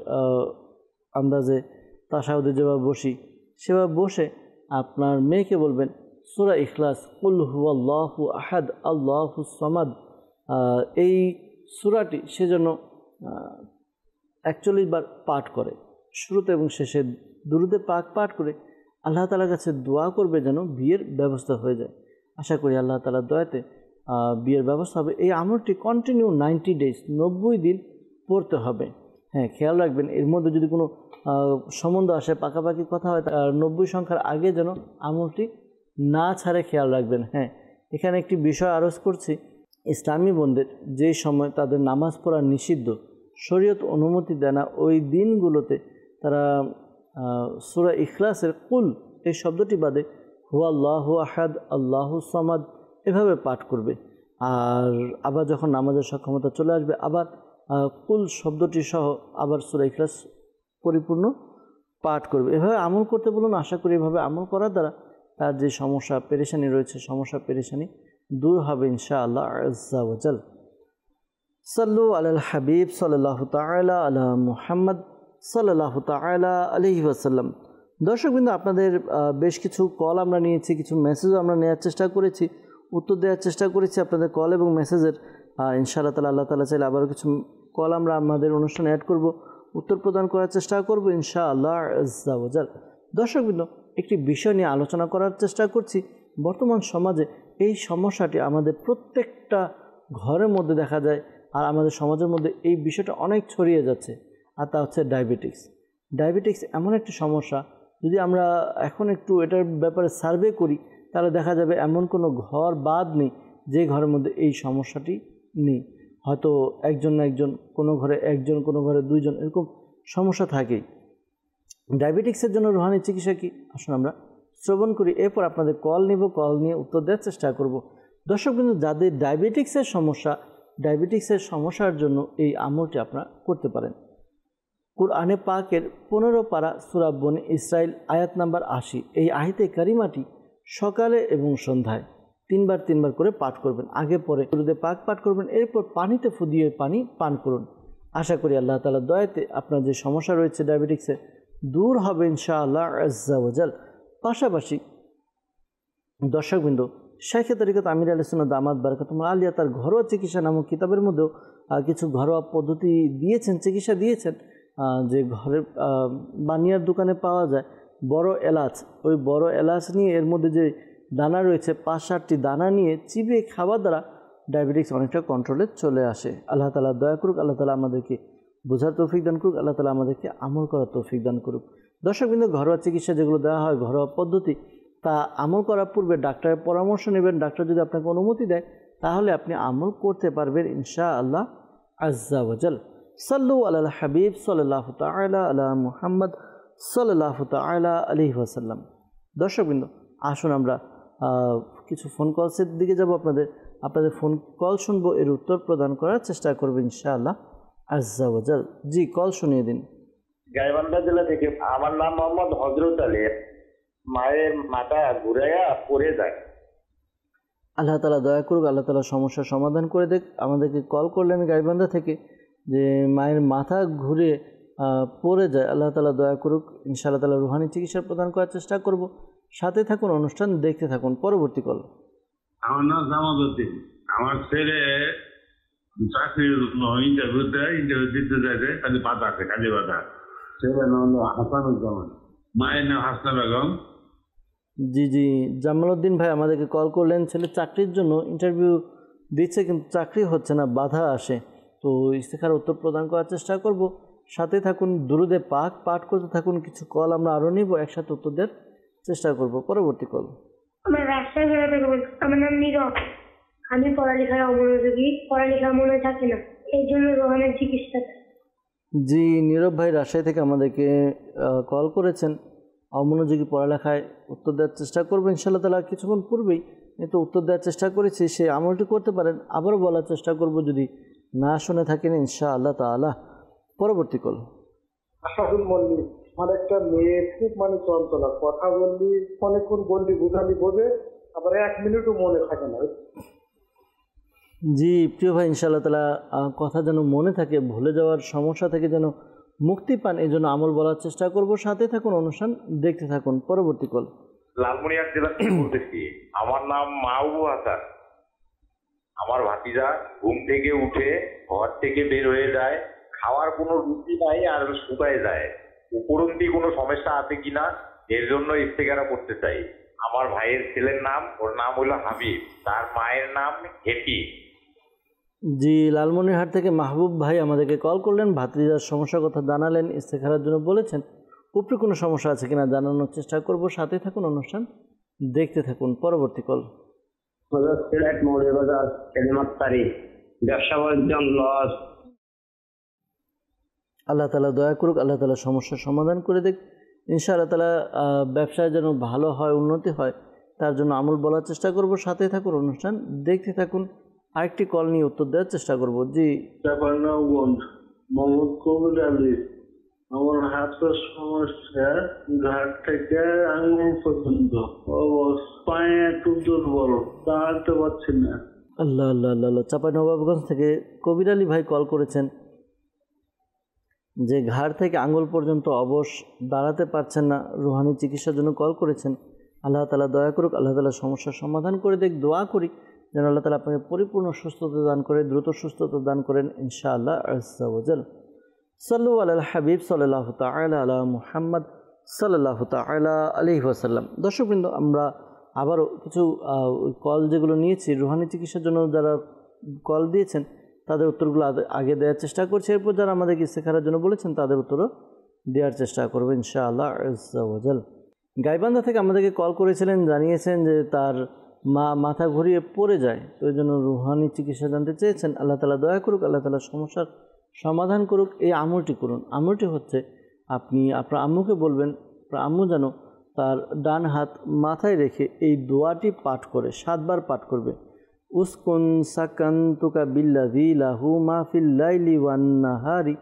আন্দাজে, তাশাহুদে যেভাবে বসি, সেভাবে বসে আপনার মেয়েকে বলবেন সূরা ইখলাস, কুল হুয়াল্লাহু আহাদ আল্লাহুস সামাদ, এই সূরাটি সেজন্য 41 বার পাঠ করে, শুরুতে এবং শেষে দুরূদে পাক পাঠ করে আল্লাহ তাআলার কাছে দোয়া করবে যেন বিয়ের ব্যবস্থা হয়ে যায়। আশা করি আল্লাহ তাআলার দয়াতে বিয়ের ব্যবস্থা হবে। এই আমলটি কন্টিনিউ 90 ডেজ, 90 দিন পড়তে হবে। হ্যাঁ, খেয়াল রাখবেন এর মধ্যে যদি কোনো সম্বন্ধ আসে, পাকাপাকি কথা হয়, 90 সংখ্যার আগে যেন আমলটি না ছাড়ে, খেয়াল রাখবেন। হ্যাঁ, এখানে একটি বিষয় আরজ করছি, ইসলামী বোনদের যে সময় তাদের নামাজ পড়া নিষিদ্ধ, শরীয়ত অনুমতি দেয় না, ওই দিনগুলোতে তারা সূরা ইখলাসের কুল এই শব্দটি বাদে হুয়াল্লাহু আহাদ আল্লাহুস সামাদ এভাবে পাঠ করবে। আর আবার যখন নামাজের সক্ষমতা চলে আসবে, আবার কুল শব্দটি সহ আবার সূরা ইখলাস পরিপূর্ণ পাঠ করবে। এভাবে আমল করতে বলুন। আশা করি এভাবে আমল করার দ্বারা তার যে সমস্যা পেরেশানি রয়েছে, সমস্যা পেরেশানি দূর হবে ইনশাআল্লাহ আজ্জা ওয়াজাল। সাল্লু আলাল হাবিব সাল্লাল্লাহু তাআলা আলা মুহাম্মদ সাল্লাল্লাহু তাআলা আলাইহি ওয়াসাল্লাম। দর্শকবৃন্দ, আপনাদের বেশ কিছু কল আমরা নিয়েছি, কিছু মেসেজও আমরা নেওয়ার চেষ্টা করেছি, উত্তর দেওয়ার চেষ্টা করেছি আপনাদের কল এবং মেসেজের। ইনশাআল্লাহ তাআলা, আল্লাহ তাআলা চাইলে আবারও কিছু কল আমরা আমাদের অনুষ্ঠানে অ্যাড করব, উত্তর প্রদান করার চেষ্টা করব ইনশাআল্লাহ আজ্জা ওয়াজাল। দর্শকবৃন্দ, একটি বিষয় নিয়ে আলোচনা করার চেষ্টা করছি। বর্তমান সমাজে এই সমস্যাটি আমাদের প্রত্যেকটা ঘরের মধ্যে দেখা যায়, আর আমাদের সমাজের মধ্যে এই বিষয়টা অনেক ছড়িয়ে যাচ্ছে, আর তা হচ্ছে ডায়াবেটিক্স। ডায়াবেটিক্স এমন একটি সমস্যা, যদি আমরা এখন একটু এটার ব্যাপারে সার্ভে করি তাহলে দেখা যাবে এমন কোনো ঘর বাদ নেই যে ঘরের মধ্যে এই সমস্যাটি নেই। হয়তো একজন না একজন, কোনো ঘরে একজন, কোনো ঘরে 2 জন, এরকম সমস্যা থাকেই। ডায়াবেটিক্সের জন্য রুহানি চিকিৎসা কি, আসুন আমরা শ্রবণ করি, এরপর আপনাদের কল নেব, কল নিয়ে উত্তর দেওয়ার চেষ্টা করব। দর্শকবৃন্দ, যাদের ডায়াবেটিক্সের সমস্যা, ডায়াবেটিক্সের সমস্যার জন্য এই আমলটি আপনারা করতে পারেন। কুরআনে পাকের 15 পারা সূরা বনী ইসরাইল আয়াত নাম্বার 80, এই আয়াতে কারিমাটি সকালে এবং সন্ধ্যায় 3 বার করে পাঠ করবেন। আগে পরে দুরূদে পাক পাঠ করবেন, এরপর পানিতে ফুদিয়ে পানি পান করুন। আশা করি আল্লাহ তাআলার দয়াতে আপনার যে সমস্যা রয়েছে ডায়াবেটিক্সের দূর হবে ইনশাআল্লাহ আজ্জা ওয়াজাল। পাশাপাশি দর্শকবৃন্দ, শাইখে তরিকত আমির আহলে সুন্নাত দামাত বারাকাতুহুল আলিয়া তার ঘরোয়া চিকিৎসা নামক কিতাবের মধ্যেও কিছু ঘরোয়া পদ্ধতি দিয়েছেন, চিকিৎসা দিয়েছেন, যে ঘরে বানিয়ার দোকানে পাওয়া যায় বড় এলাচ। ওই বড় এলাচ নিয়ে এর মধ্যে যে দানা রয়েছে 5-7টি দানা নিয়ে চিবিয়ে খাওয়ার দ্বারা ডায়াবেটিক্স অনেকটা কন্ট্রোলে চলে আসে। আল্লাহ তাআলা দয়া করুক, আল্লাহ তাআলা আমাদেরকে বোঝার তৌফিক দান করুক, আল্লাহ তাআলা আমাদেরকে আমল করার তৌফিক দান করুক। দর্শকবৃন্দ, ঘরোয়া চিকিৎসা যেগুলো দেওয়া হয়, ঘরোয়া পদ্ধতি, তা আমল করার পূর্বে ডাক্তারের পরামর্শ নেবেন। ডাক্তার যদি আপনাকে অনুমতি দেয় তাহলে আপনি আমল করতে পারবেন ইনশাআল্লাহ আজ্জা ওয়াজাল। সাল্লু আলাল হাবিব সাল্লাল্লাহু তাআলা আলা মুহাম্মদ সাল্লাল্লাহু তাআলা আলাইহি ওয়াসাল্লাম। দর্শকবৃন্দ, আসুন আমরা কিছু ফোন কলসের দিকে যাব। আপনাদের ফোন কল শুনবো, এর উত্তর প্রদান করার চেষ্টা করব ইনশাআল্লাহ আজ্জা ওয়াজাল। জি, কল শুনিয়ে দিন। গাইবান্ধা জেলা থেকে। আমার নাম মোহাম্মদ হযরত আলী। মায়ের মাথা ঘুরাইয়া পড়ে যায়। আল্লাহ তালা দয়া করুক, আল্লাহ তালা সমস্যার সমাধান করে দেখ। আমাদেরকে কল করলেন গাইবান্ধা থেকে যে মায়ের মাথা ঘুরে পড়ে যায়। আল্লাহ তালা দয়া করুক, ইনশাআল্লাহ তালা রুহানি চিকিৎসা প্রদান করার চেষ্টা করব। সাথে থাকুন, অনুষ্ঠান দেখতে থাকুন। পরবর্তী কল। আমার নাম জামালউদ্দিন। আমার ছেলে চাকরির ইন্টারভিউ দিতে যাচ্ছে, খালি বাধা আছে, খালি বাধা। ছেলের নাম হলো হাসানুজ্জামান, মায়ের নাম হাসনা বেগম। জি জি, জামালউদ্দিন ভাই আমাদেরকে কল করলেন, ছেলে চাকরির জন্য ইন্টারভিউ দিচ্ছে কিন্তু চাকরি হচ্ছে না, বাধা আসে। তো ইস্তেখার উত্তর প্রদান করার চেষ্টা করব। সাথে থাকুন, দুরুদে পাক পাঠ করতে থাকুন। কিছু কল আমরা আরও নিব, একসাথে উত্তর দেওয়ার চেষ্টা করব। পরবর্তী কল। আমার রাজশাহী জেলা থেকে বলছি। আমার নাম নীরব। আমি পড়ালেখায় অমনোযোগী, পড়ালেখা মনে থাকে না, এই জন্য রোহানের চিকিৎসা। জি নীরব ভাই রাজশাহী থেকে আমাদেরকে কল করেছেন, অমনোযোগী পড়ালেখায় উত্তর দেওয়ার চেষ্টা করবেন ইনশাআল্লাহ তাআলা। কিছুক্ষণ পূর্বেই কিন্তু উত্তর দেওয়ার চেষ্টা করেছি, সে আমলটি করতে পারেন। আবারও বলার চেষ্টা করব যদি না শুনে থাকেন ইনশাআল্লাহ তাআলা। পরবর্তী কল। আশাফুল মল্লিক। আমার একটা মেয়ে খুব চঞ্চলা, কথা বললি অনেকক্ষণ বললি বুঝালি বোঝে, আবার 1 মিনিটও মনে থাকে না। জি প্রিয় ভাই, ইনশাআল্লাহ তাআলা কথা যেন মনে থাকে, ভুলে যাওয়ার সমস্যা থেকে যেন মুক্তি পান, এই জন্য আমল বলার চেষ্টা করব। সাথে থাকুন, অনুষ্ঠান দেখতে থাকুন। পরবর্তী কল। লালমনিরহাট জেলা থেকে বলতেছি। আমার নাম মাহবুব হাসান। আমার ভাতিজা ঘুম থেকে উঠে ঘর থেকে বের হয়ে যায়, খাওয়ার কোনো রুচি নাই আর শুকায় যায়। উপরন্তি কোনো সমস্যা আছে কিনা এর জন্য ইস্তেখারা করতে চাই। আমার ভাইয়ের ছেলের নাম, ওর নাম হলো হাবিব, তার মায়ের নাম হেপি। জি লালমনিরহাট থেকে মাহবুব ভাই আমাদেরকে কল করলেন, ভাতিজার সমস্যার কথা জানালেন, ইস্তেখারার জন্য বলেছেন। উপরে কোনো সমস্যা আছে কিনা জানানোর চেষ্টা করব। সাথে থাকুন, অনুষ্ঠান দেখতে থাকুন। পরবর্তী কল। সিলেট মৌলভীবাজার খেদমতকারী, ব্যবসা বাণিজ্য লস। আল্লাহ তাআলা দয়া করুক, আল্লাহ তাআলা সমস্যার সমাধান করে দেখ। ইনশাআল্লাহ তাআলা ব্যবসায় যেন ভালো হয়, উন্নতি হয়, তার জন্য আমল বলার চেষ্টা করব। সাথে থাকুন, অনুষ্ঠান দেখতে থাকুন। আরেকটি কল নিয়ে উত্তর দেওয়ার চেষ্টা করব। জি চাপানগঞ্জ, মোহাম্মদ কবির আলী। আমার হাতের সমস্যা, ঘাট থেকে আঙুল পর্যন্ত, পায়ে একটু দুর্বল, দাঁড়াতে পারছি না। আল্লাহ আল্লাহ আল্লাহ। চাঁপাইনবাবগঞ্জ থেকে কবির আলী ভাই কল করেছেন যে ঘাড় থেকে আঙুল পর্যন্ত অবশ, দাঁড়াতে পারছেন না, রুহানি চিকিৎসার জন্য কল করেছেন। আল্লাহ তাআলা দয়া করুক, আল্লাহ তাআলা সমস্যার সমাধান করে দেখ। দোয়া করি যেন আল্লাহ তাআলা আপনাকে পরিপূর্ণ সুস্থতা দান করে, দ্রুত সুস্থতা দান করেন ইনশাআল্লাহ আজ্জা ওয়া জাল। সাল্লু আলাল হাবিব সাল্লাল্লাহু তাআলা আলা মুহাম্মদ সাল্লাল্লাহু তাআলা আলাইহি ওয়াসাল্লাম। দর্শকবৃন্দ, আমরা আবারও কিছু কল যেগুলো নিয়েছি রুহানি চিকিৎসার জন্য, যারা কল দিয়েছেন তাদের উত্তরগুলো আগে দেওয়ার চেষ্টা করছি। এরপর যারা আমাদেরকে ইস্তেখারার জন্য বলেছেন তাদের উত্তরও দেওয়ার চেষ্টা করবো ইনশাআল্লাহ আজ্জা ওয়া জাল। গাইবান্ধা থেকে আমাদেরকে কল করেছিলেন, জানিয়েছেন যে তার মা মাথা ঘুরিয়ে পড়ে যায়, তো এই জন্য রুহানি চিকিৎসা জানতে চেয়েছেন। আল্লাহ তাআলা দয়া করুক, আল্লাহ তাআলা সমস্যার সমাধান করুক। এই আমলটি করুন। আমলটি হচ্ছে, আপনি আপনার আম্মুকে বলবেন, আপনার আম্মু যেন তার ডান হাত মাথায় রেখে এই দোয়াটি পাঠ করে 7 বার পাঠ করবে। উসকুন সাকান্তুকা বিল্লাযী লাহু মা ফিল লাইলি ওয়ান নাহারি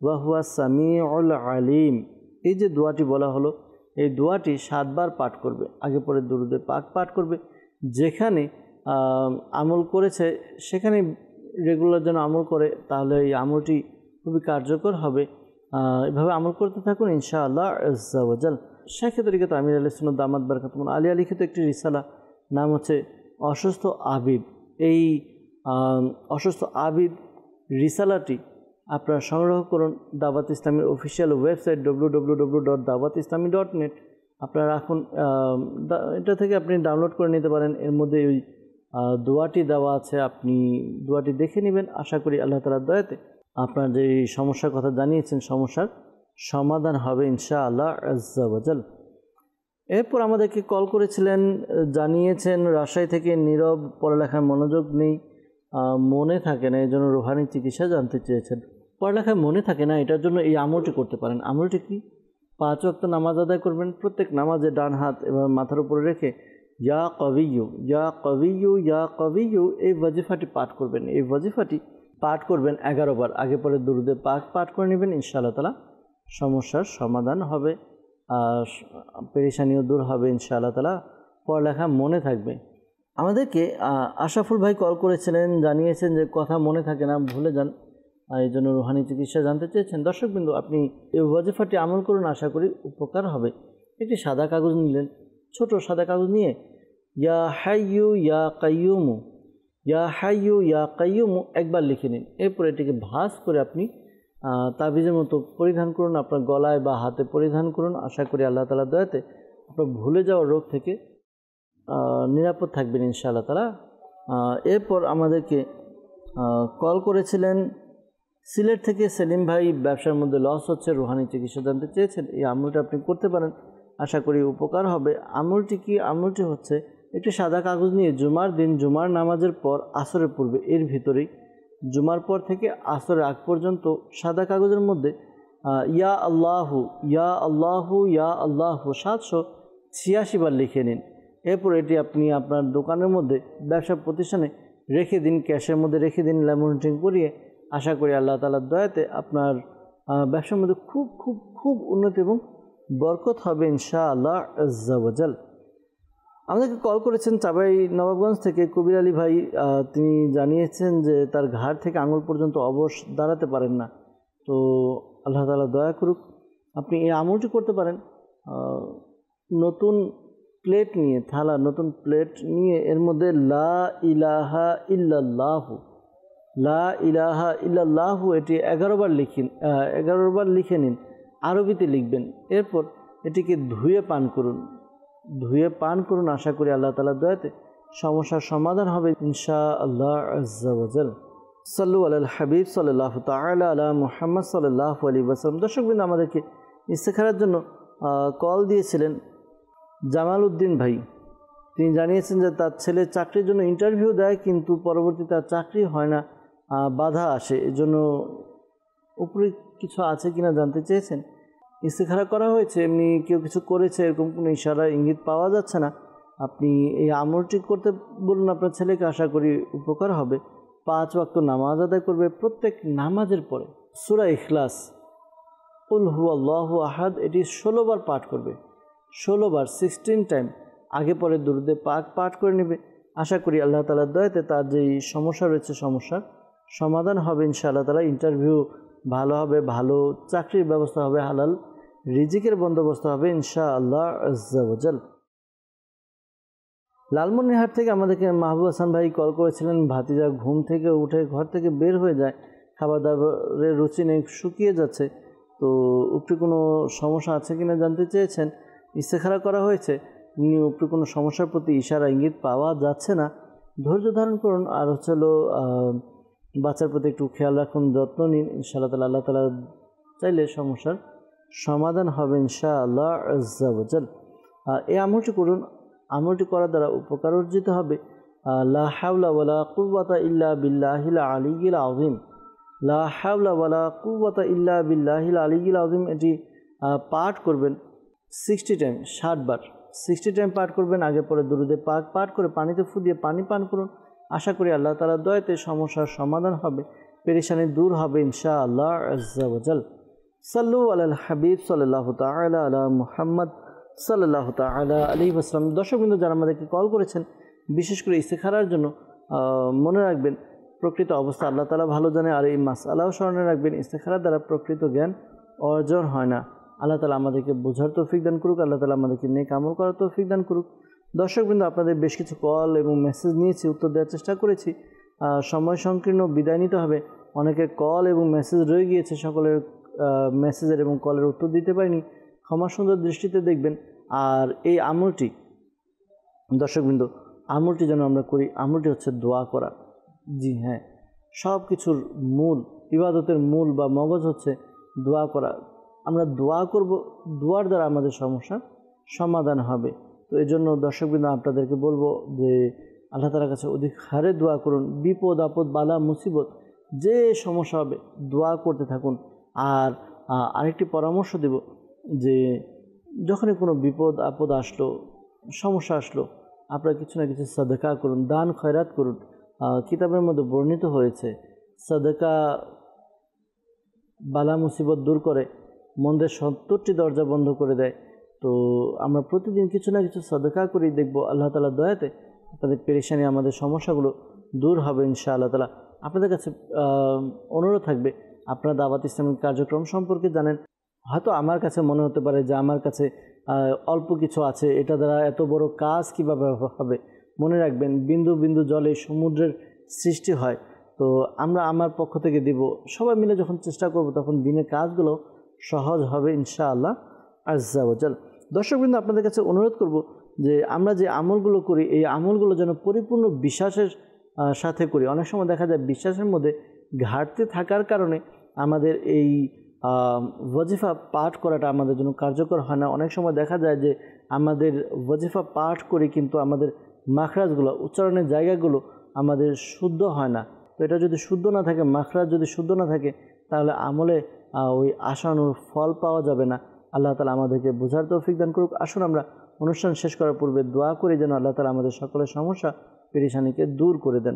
ওয়া হুয়া সামিউল আলিম। এই যে দোয়াটি বলা হলো, এই দোয়াটি 7 বার পাঠ করবে। আগে পরে দুরুদে পাক পাঠ করবে। যেখানে আমল করেছে সেখানে রেগুলার যেন আমল করে, তাহলে এই আমলটি খুবই কার্যকর হবে। এভাবে আমল করতে থাকুন ইনশাআল্লাহ আজ্জা ওয়া জাল। শেখ তরিকাত আমির আহলে সুন্নাত দামাত বারাকাতুহুম আলিয়া লিখিত একটি রিসালা, নাম হচ্ছে অসুস্থ আবিদ। এই অসুস্থ আবিদ রিসালাটি আপনারা সংগ্রহ করুন দাওয়াত ইসলামের অফিসিয়াল ওয়েবসাইট www.dawatislami.net। আপনারা এখন এটা থেকে আপনি ডাউনলোড করে নিতে পারেন। এর মধ্যে ওই দোয়াটি দেওয়া আছে, আপনি দোয়াটি দেখে নেবেন। আশা করি আল্লাহ তাআলার দয়াতে আপনার যে সমস্যার কথা জানিয়েছেন সমস্যার সমাধান হবে ইনশাআল্লাহ আজ্জা ওয়া জাল। এরপর আমাদেরকে কল করেছিলেন, জানিয়েছেন রাজশাহী থেকে নীরব, পড়ালেখার মনোযোগ নেই, মনে থাকে না, এই জন্য রুহানি চিকিৎসা জানতে চেয়েছেন। পড়ালেখায় মনে থাকে না, এটার জন্য এই আমলটি করতে পারেন। আমলটি কি? 5 ওয়াক্ত নামাজ আদায় করবেন। প্রত্যেক নামাজে ডান হাত এবার মাথার উপরে রেখে ইয়া কবিয়্যু ইয়া কবিয়্যু ইয়া কবিয়্যু এই ওয়াজিফাটি পাঠ করবেন। এই ওয়াজিফাটি পাঠ করবেন 11 বার। আগে পরে দুরুদে পাক পাঠ করে নেবেন। ইনশাআল্লাহ তাআলা সমস্যার সমাধান হবে। পেরেশানিও দূর হবে ইনশাআল্লাহ তাআলা, পড়ালেখা মনে থাকবে। আমাদেরকে আশরাফুল ভাই কল করেছিলেন, জানিয়েছেন যে কথা মনে থাকে না, ভুলে যান, এই জন্য রুহানি চিকিৎসা জানতে চেয়েছেন। দর্শকবৃন্দ, আপনি এই ওয়াজিফাটি আমল করুন, আশা করি উপকার হবে। একটি সাদা কাগজ নিলেন, ছোট সাদা কাগজ নিয়ে ইয়া হাইয়ু ইয়া কাইয়ুমু, ইয়া হাইয়ু ইয়া কাইয়ুমু একবার লিখে নিন। এরপর এটিকে ভাঁজ করে আপনি তাবিজের মতো পরিধান করুন, আপনার গলায় বা হাতে পরিধান করুন। আশা করি আল্লাহ তাআলার দয়াতে আপনার ভুলে যাওয়ার রোগ থেকে নিরাপদ থাকবেন ইনশাআল্লাহ তাআলা। এরপর আমাদেরকে কল করেছিলেন সিলেট থেকে সেলিম ভাই, ব্যবসার মধ্যে লস হচ্ছে, রুহানি চিকিৎসা জানতে চেয়েছেন। এই আমলটা আপনি করতে পারেন, আশা করি উপকার হবে। আমলটি কি? আমলটি হচ্ছে একটি সাদা কাগজ নিয়ে জুমার দিন, জুমার নামাজের পর আসরের পূর্বে, এর ভিতরেই জুমার পর থেকে আসরের আগ পর্যন্ত সাদা কাগজের মধ্যে ইয়া আল্লাহু ইয়া আল্লাহু ইয়া আল্লাহু 786 বার লিখে নিন। এরপর এটি আপনি আপনার দোকানের মধ্যে, ব্যবসা প্রতিষ্ঠানে রেখে দিন, ক্যাশের মধ্যে রেখে দিন, ল্যামিনেটিং করিয়ে। আশা করি আল্লাহ তাআলার দয়াতে আপনার ব্যবসার মধ্যে খুব খুব খুব উন্নতি এবং বরকত হবে ইনশাআল্লাহ আজ্জা ওয়া জাল। আমাদেরকে কল করেছেন চাঁপাই নবাবগঞ্জ থেকে কবির আলী ভাই। তিনি জানিয়েছেন যে তার ঘাড় থেকে আঙুল পর্যন্ত অবশ, দাঁড়াতে পারেন না। তো আল্লাহ তাআলা দয়া করুক, আপনি এই আমলটি করতে পারেন। নতুন প্লেট নিয়ে, থালা, নতুন প্লেট নিয়ে এর মধ্যে লা ইলাহা ইল্লাল্লাহু, লা ইলাহা ইল্লাল্লাহু এটি 11 বার লিখে নিন, আরবিতে লিখবেন। এরপর এটিকে ধুয়ে পান করুন, আশা করি আল্লাহ তাআলার দয়াতে সমস্যার সমাধান হবে ইনশাআল্লাহ আজ্জা ওয়া জাল। সাল্লু আলাল হাবিব সাল্লাল্লাহু তাআলা আলা মুহাম্মদ সাল্লাল্লাহু আলাইহি ওয়াসাল্লাম। দর্শকবৃন্দ, আমাদেরকে ইস্তেখারার জন্য কল দিয়েছিলেন জামাল উদ্দিন ভাই। তিনি জানিয়েছেন যে তার ছেলে চাকরির জন্য ইন্টারভিউ দেয়, কিন্তু পরবর্তীতে তার চাকরি হয় না, বাধা আসে। এজন্য উপরে কিছু আছে কিনা জানতে চেয়েছেন। ইস্তেখারা করা হয়েছে, এমনি কেউ কিছু করেছে, এরকম কোনো ইশারা ইঙ্গিত পাওয়া যাচ্ছে না। আপনি এই আমলটি করতে বলুন আপনার ছেলেকে, আশা করি উপকার হবে। 5 ওয়াক্ত নামাজ আদায় করবে, প্রত্যেক নামাজের পরে সূরা ইখলাস, কুল হুয়াল্লাহু আহাদ এটি 16 বার পাঠ করবে, 16 বার 16 টাইম, আগে পরে দুরূদে পাক পাঠ করে নেবে। আশা করি আল্লাহ তাআলার দয়াতে তার যেই সমস্যা রয়েছে, সমস্যার সমাধান হবে ইনশাআল্লাহ তাআলা। ইন্টারভিউ ভালো হবে, ভালো চাকরির ব্যবস্থা হবে, হালাল রিজিকের বন্দোবস্ত হবে ইনশাআল্লাহ আজ্জা ওয়া জাল। লালমনিরহাট থেকে আমাদেরকে মাহবুব হাসান ভাই কল করেছিলেন। ভাতিজা ঘুম থেকে উঠে ঘর থেকে বের হয়ে যায়, খাবার দাবারের রুচি নেই, শুকিয়ে যাচ্ছে। তো উপরে কোনো সমস্যা আছে কিনা জানতে চেয়েছেন। ইস্তেখারা করা হয়েছে, উপরে কোনো সমস্যার প্রতি ইশারা ইঙ্গিত পাওয়া যাচ্ছে না। ধৈর্য ধারণ করুন, আর বাচ্চার প্রতি একটু খেয়াল রাখুন, যত্ন নিন ইনশাআল্লাহ তাআলা। আল্লাহ তাআলা চাইলে সমস্যার সমাধান হবে ইনশাআল্লাহ আজ্জা ওয়া জাল। এই আমলটি করুন, আমলটি করার দ্বারা উপকার অর্জিত হবে। লা হাওলা ওয়ালা কুওয়াতা ইল্লা বিল্লাহিল আলিয়্যিল আযীম, লা হাওলা ওয়ালা কুওয়াতা ইল্লা বিল্লাহিল আলিয়্যিল আযীম এটি পাঠ করবেন 60 টাইম, 60 বার 60 টাইম পাঠ করবেন। আগে পরে দুরূদে পাক পাঠ করে পানিতে ফু দিয়ে পানি পান করুন। আশা করি আল্লাহ তাআলার দয়াতে সমস্যার সমাধান হবে, পেরেশানি দূর হবে ইনশাআল্লাহ আজ্জা ওয়া জাল। সাল্লু আলাল হাবিব সাল্লাল্লাহু তাআলা আলা মুহাম্মদ সাল্লাল্লাহু তাআলা আলাইহি ওয়াসাল্লাম। দর্শকবৃন্দ, যারা আমাদেরকে কল করেছেন, বিশেষ করে ইস্তেখারার জন্য, মনে রাখবেন প্রকৃত অবস্থা আল্লাহ তাআলা ভালো জানে। আর এই মাসআলাও স্মরণে রাখবেন, ইস্তেখারার দ্বারা প্রকৃত জ্ঞান অর্জন হয় না। আল্লাহ তাআলা আমাদেরকে বোঝার তৌফিক দান করুক, আল্লাহ তাআলা আমাদেরকে নেক আমল করার তৌফিক দান করুক। দর্শকবৃন্দ, আপনাদের বেশ কিছু কল এবং মেসেজ নিয়েছি, উত্তর দেওয়ার চেষ্টা করেছি। সময় সংকীর্ণ, বিদায় নিতে হবে। অনেকের কল এবং মেসেজ রয়ে গিয়েছে, সকলের মেসেজের এবং কলের উত্তর দিতে পারিনি, ক্ষমা সুন্দর দৃষ্টিতে দেখবেন। আর এই আমলটি দর্শকবৃন্দ, আমলটি যেন আমরা করি, আমলটি হচ্ছে দোয়া করা। জি হ্যাঁ, সব কিছুর মূল, ইবাদতের মূল বা মগজ হচ্ছে দোয়া করা। আমরা দোয়া করব, দোয়ার দ্বারা আমাদের সমস্যার সমাধান হবে। তো এই জন্য দর্শকবৃন্দ, আপনাদেরকে বলবো যে আল্লাহ তাআলার কাছে অধিক হারে দোয়া করুন। বিপদ আপদ, বালা মুসিবত, যে সমস্যা হবে দোয়া করতে থাকুন। আর আরেকটি পরামর্শ দেব যে যখনই কোনো বিপদ আপদ আসলো, সমস্যা আসলো, আপনারা কিছু না কিছু সাদকা করুন, দান খয়রাত করুন। কিতাবের মধ্যে বর্ণিত হয়েছে সাদকা বালা মুসিবত দূর করে, মন্দের 70টি দরজা বন্ধ করে দেয়। তো আমরা প্রতিদিন কিছু না কিছু সাদকা করি, দেখব আল্লাহ তাআলা দয়াতে আপনাদের পেরেশানি, আমাদের সমস্যাগুলো দূর হবে ইনশাআল্লাহ তাআলা। আপনাদের কাছে অনুরোধ থাকবে, আপনারা দাওয়াত ইসলামিক কার্যক্রম সম্পর্কে জানেন, হয়তো আমার কাছে মনে হতে পারে যে আমার কাছে অল্প কিছু আছে, এটা দ্বারা এত বড় কাজ কীভাবে হবে। মনে রাখবেন, বিন্দু বিন্দু জলে সমুদ্রের সৃষ্টি হয়। তো আমরা আমার পক্ষ থেকে দিব, সবাই মিলে যখন চেষ্টা করব তখন দিনের কাজগুলো সহজ হবে ইনশাআল্লাহ আজ্জা ওয়া জাল। দর্শকবৃন্দ, আপনাদের কাছে অনুরোধ করব যে আমরা যে আমলগুলো করি এই আমলগুলো যেন পরিপূর্ণ বিশ্বাসের সাথে করি। অনেক সময় দেখা যায় বিশ্বাসের মধ্যে ঘাটতি থাকার কারণে আমাদের এই ওয়াজিফা পাঠ করাটা আমাদের জন্য কার্যকর হয় না। অনেক সময় দেখা যায় যে আমাদের ওয়াজিফা পাঠ করি কিন্তু আমাদের মাখরাজগুলো, উচ্চারণের জায়গাগুলো আমাদের শুদ্ধ হয় না। তো এটা যদি শুদ্ধ না থাকে, মাখরাজ যদি শুদ্ধ না থাকে, তাহলে আমলে ওই আশানুর ফল পাওয়া যাবে না। আল্লাহ তাআলা আমাদেরকে বোঝার তৌফিক দান করুক। আসুন আমরা অনুষ্ঠান শেষ করার পূর্বে দোয়া করি যেন আল্লাহ তাআলা আমাদের সকলের সমস্যা পেরেশানিকে দূর করে দেন।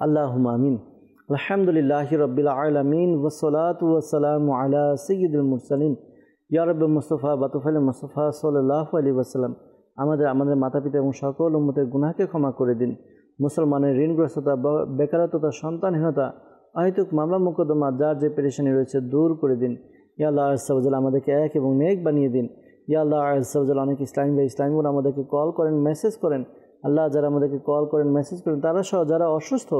আল্লাহুম্মা আমিন। আলহামদুলিল্লাহি রাব্বিল আলামিন ওয়াসসালাতু ওয়াসসালামু আলা সাইয়্যিদিল মুরসালিন ইয়া রাব্বি মুস্তাফা বাতুফাল মুস্তাফা সাল্লাল্লাহু আলাইহি ওয়াসাল্লাম। আমাদের মাতা পিতা এবং সকল উম্মতের গুনাহকে ক্ষমা করে দিন। মুসলমানের ঋণগ্রস্ততা, বেকারত্বতা, সন্তানহীনতা, অহেতুক মামলা মোকদ্দমা, যার যে পেরেশানি রয়েছে দূর করে দিন। ইয়া আল্লাহ আজ্জা ওয়া জাল, আমাদেরকে এক এবং নেক বানিয়ে দিন। ইয়া আল্লাহ আজ্জা ওয়া জাল, অনেক ইসলামীরা আমাদেরকে কল করেন, মেসেজ করেন। আল্লাহ, যারা আমাদেরকে কল করেন, মেসেজ করেন, তারা সহ যারা অসুস্থ,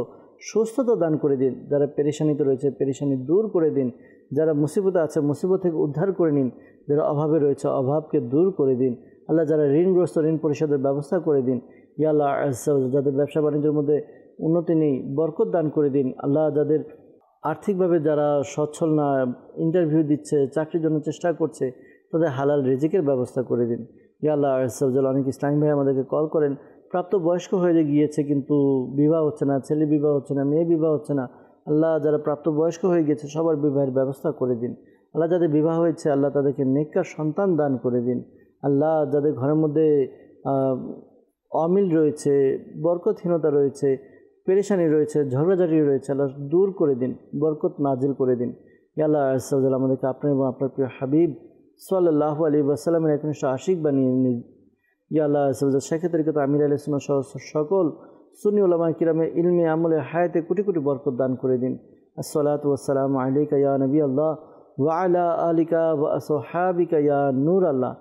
সুস্থতা দান করে দিন। যারা পেরেশানিতে রয়েছে পেরেশানি দূর করে দিন। যারা মুসিবতে আছে মুসিবত থেকে উদ্ধার করে নিন। যারা অভাবে রয়েছে অভাবকে দূর করে দিন। আল্লাহ, যারা ঋণগ্রস্ত ঋণ পরিশোধের ব্যবস্থা করে দিন। ইয়া আল্লাহ আজ্জা ওয়া জাল, যাদের ব্যবসা বাণিজ্যের মধ্যে উন্নতি নেই বরকত দান করে দিন। আল্লাহ, যাদের আর্থিকভাবে যারা সচ্ছল না, ইন্টারভিউ দিচ্ছে, চাকরির জন্য চেষ্টা করছে, তাদের হালাল রিজিকের ব্যবস্থা করে দিন। ইয়া আল্লাহ আজ্জা ওয়া জাল, অনেক ইসলামী ভাই আমাদেরকে কল করেন, প্রাপ্ত বয়স্ক হয়ে গিয়েছে কিন্তু বিবাহ হচ্ছে না, ছেলে বিবাহ হচ্ছে না, মেয়ে বিবাহ হচ্ছে না। আল্লাহ, যারা প্রাপ্ত বয়স্ক হয়ে গেছে সবার বিবাহের ব্যবস্থা করে দিন। আল্লাহ, যাদের বিবাহ হয়েছে আল্লাহ তাদেরকে নেককার সন্তান দান করে দিন। আল্লাহ, যাদের ঘরের মধ্যে অমিল রয়েছে, বরকতহীনতা রয়েছে, পেরেশানি রয়েছে, ঝগড়াঝাটি রয়েছে, আল্লাহ দূর করে দিন, বরকত নাজিল করে দিন। ইয়া আল্লাহ আজ্জা ওয়া জাল, আমাদেরকে আপনার এবং আপনার প্রিয় হাবিব সাল্লাল্লাহু আলাইহি ওয়াসাল্লামের একনিষ্ঠ আশিক বানিয়ে নিন। ইয়া আল্লাহ আজ্জা ওয়া জাল, শেখ তরিকত আমির আলাইহিস সালাম সহ সকল সুন্নি উলামা কিরামের ইলমে আমলে হায়াতে কোটি কোটি বরকত দান করে দিন। আসসালাতু ওয়াসসালামু আলাইকা ইয়া নবী আল্লাহ ওয়া আলা আলিকা ওয়া আসহাবিকা ইয়া নূর আল্লাহ।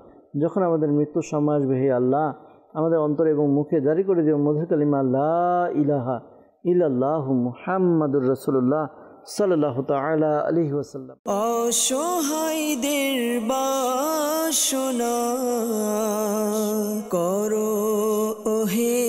যখন আমাদের মৃত্যু সময় আসবে, হে আল্লাহ, আমাদের অন্তরে এবং মুখে জারি করে দিও মধুর কালিমা লা ইলাহা ইল্লাল্লাহু মুহাম্মাদুর রাসূলুল্লাহ সাল্লাল্লাহু তাআলা আলাইহি ওয়াসাল্লাম। অসহায়দের বাসনা করো ওহে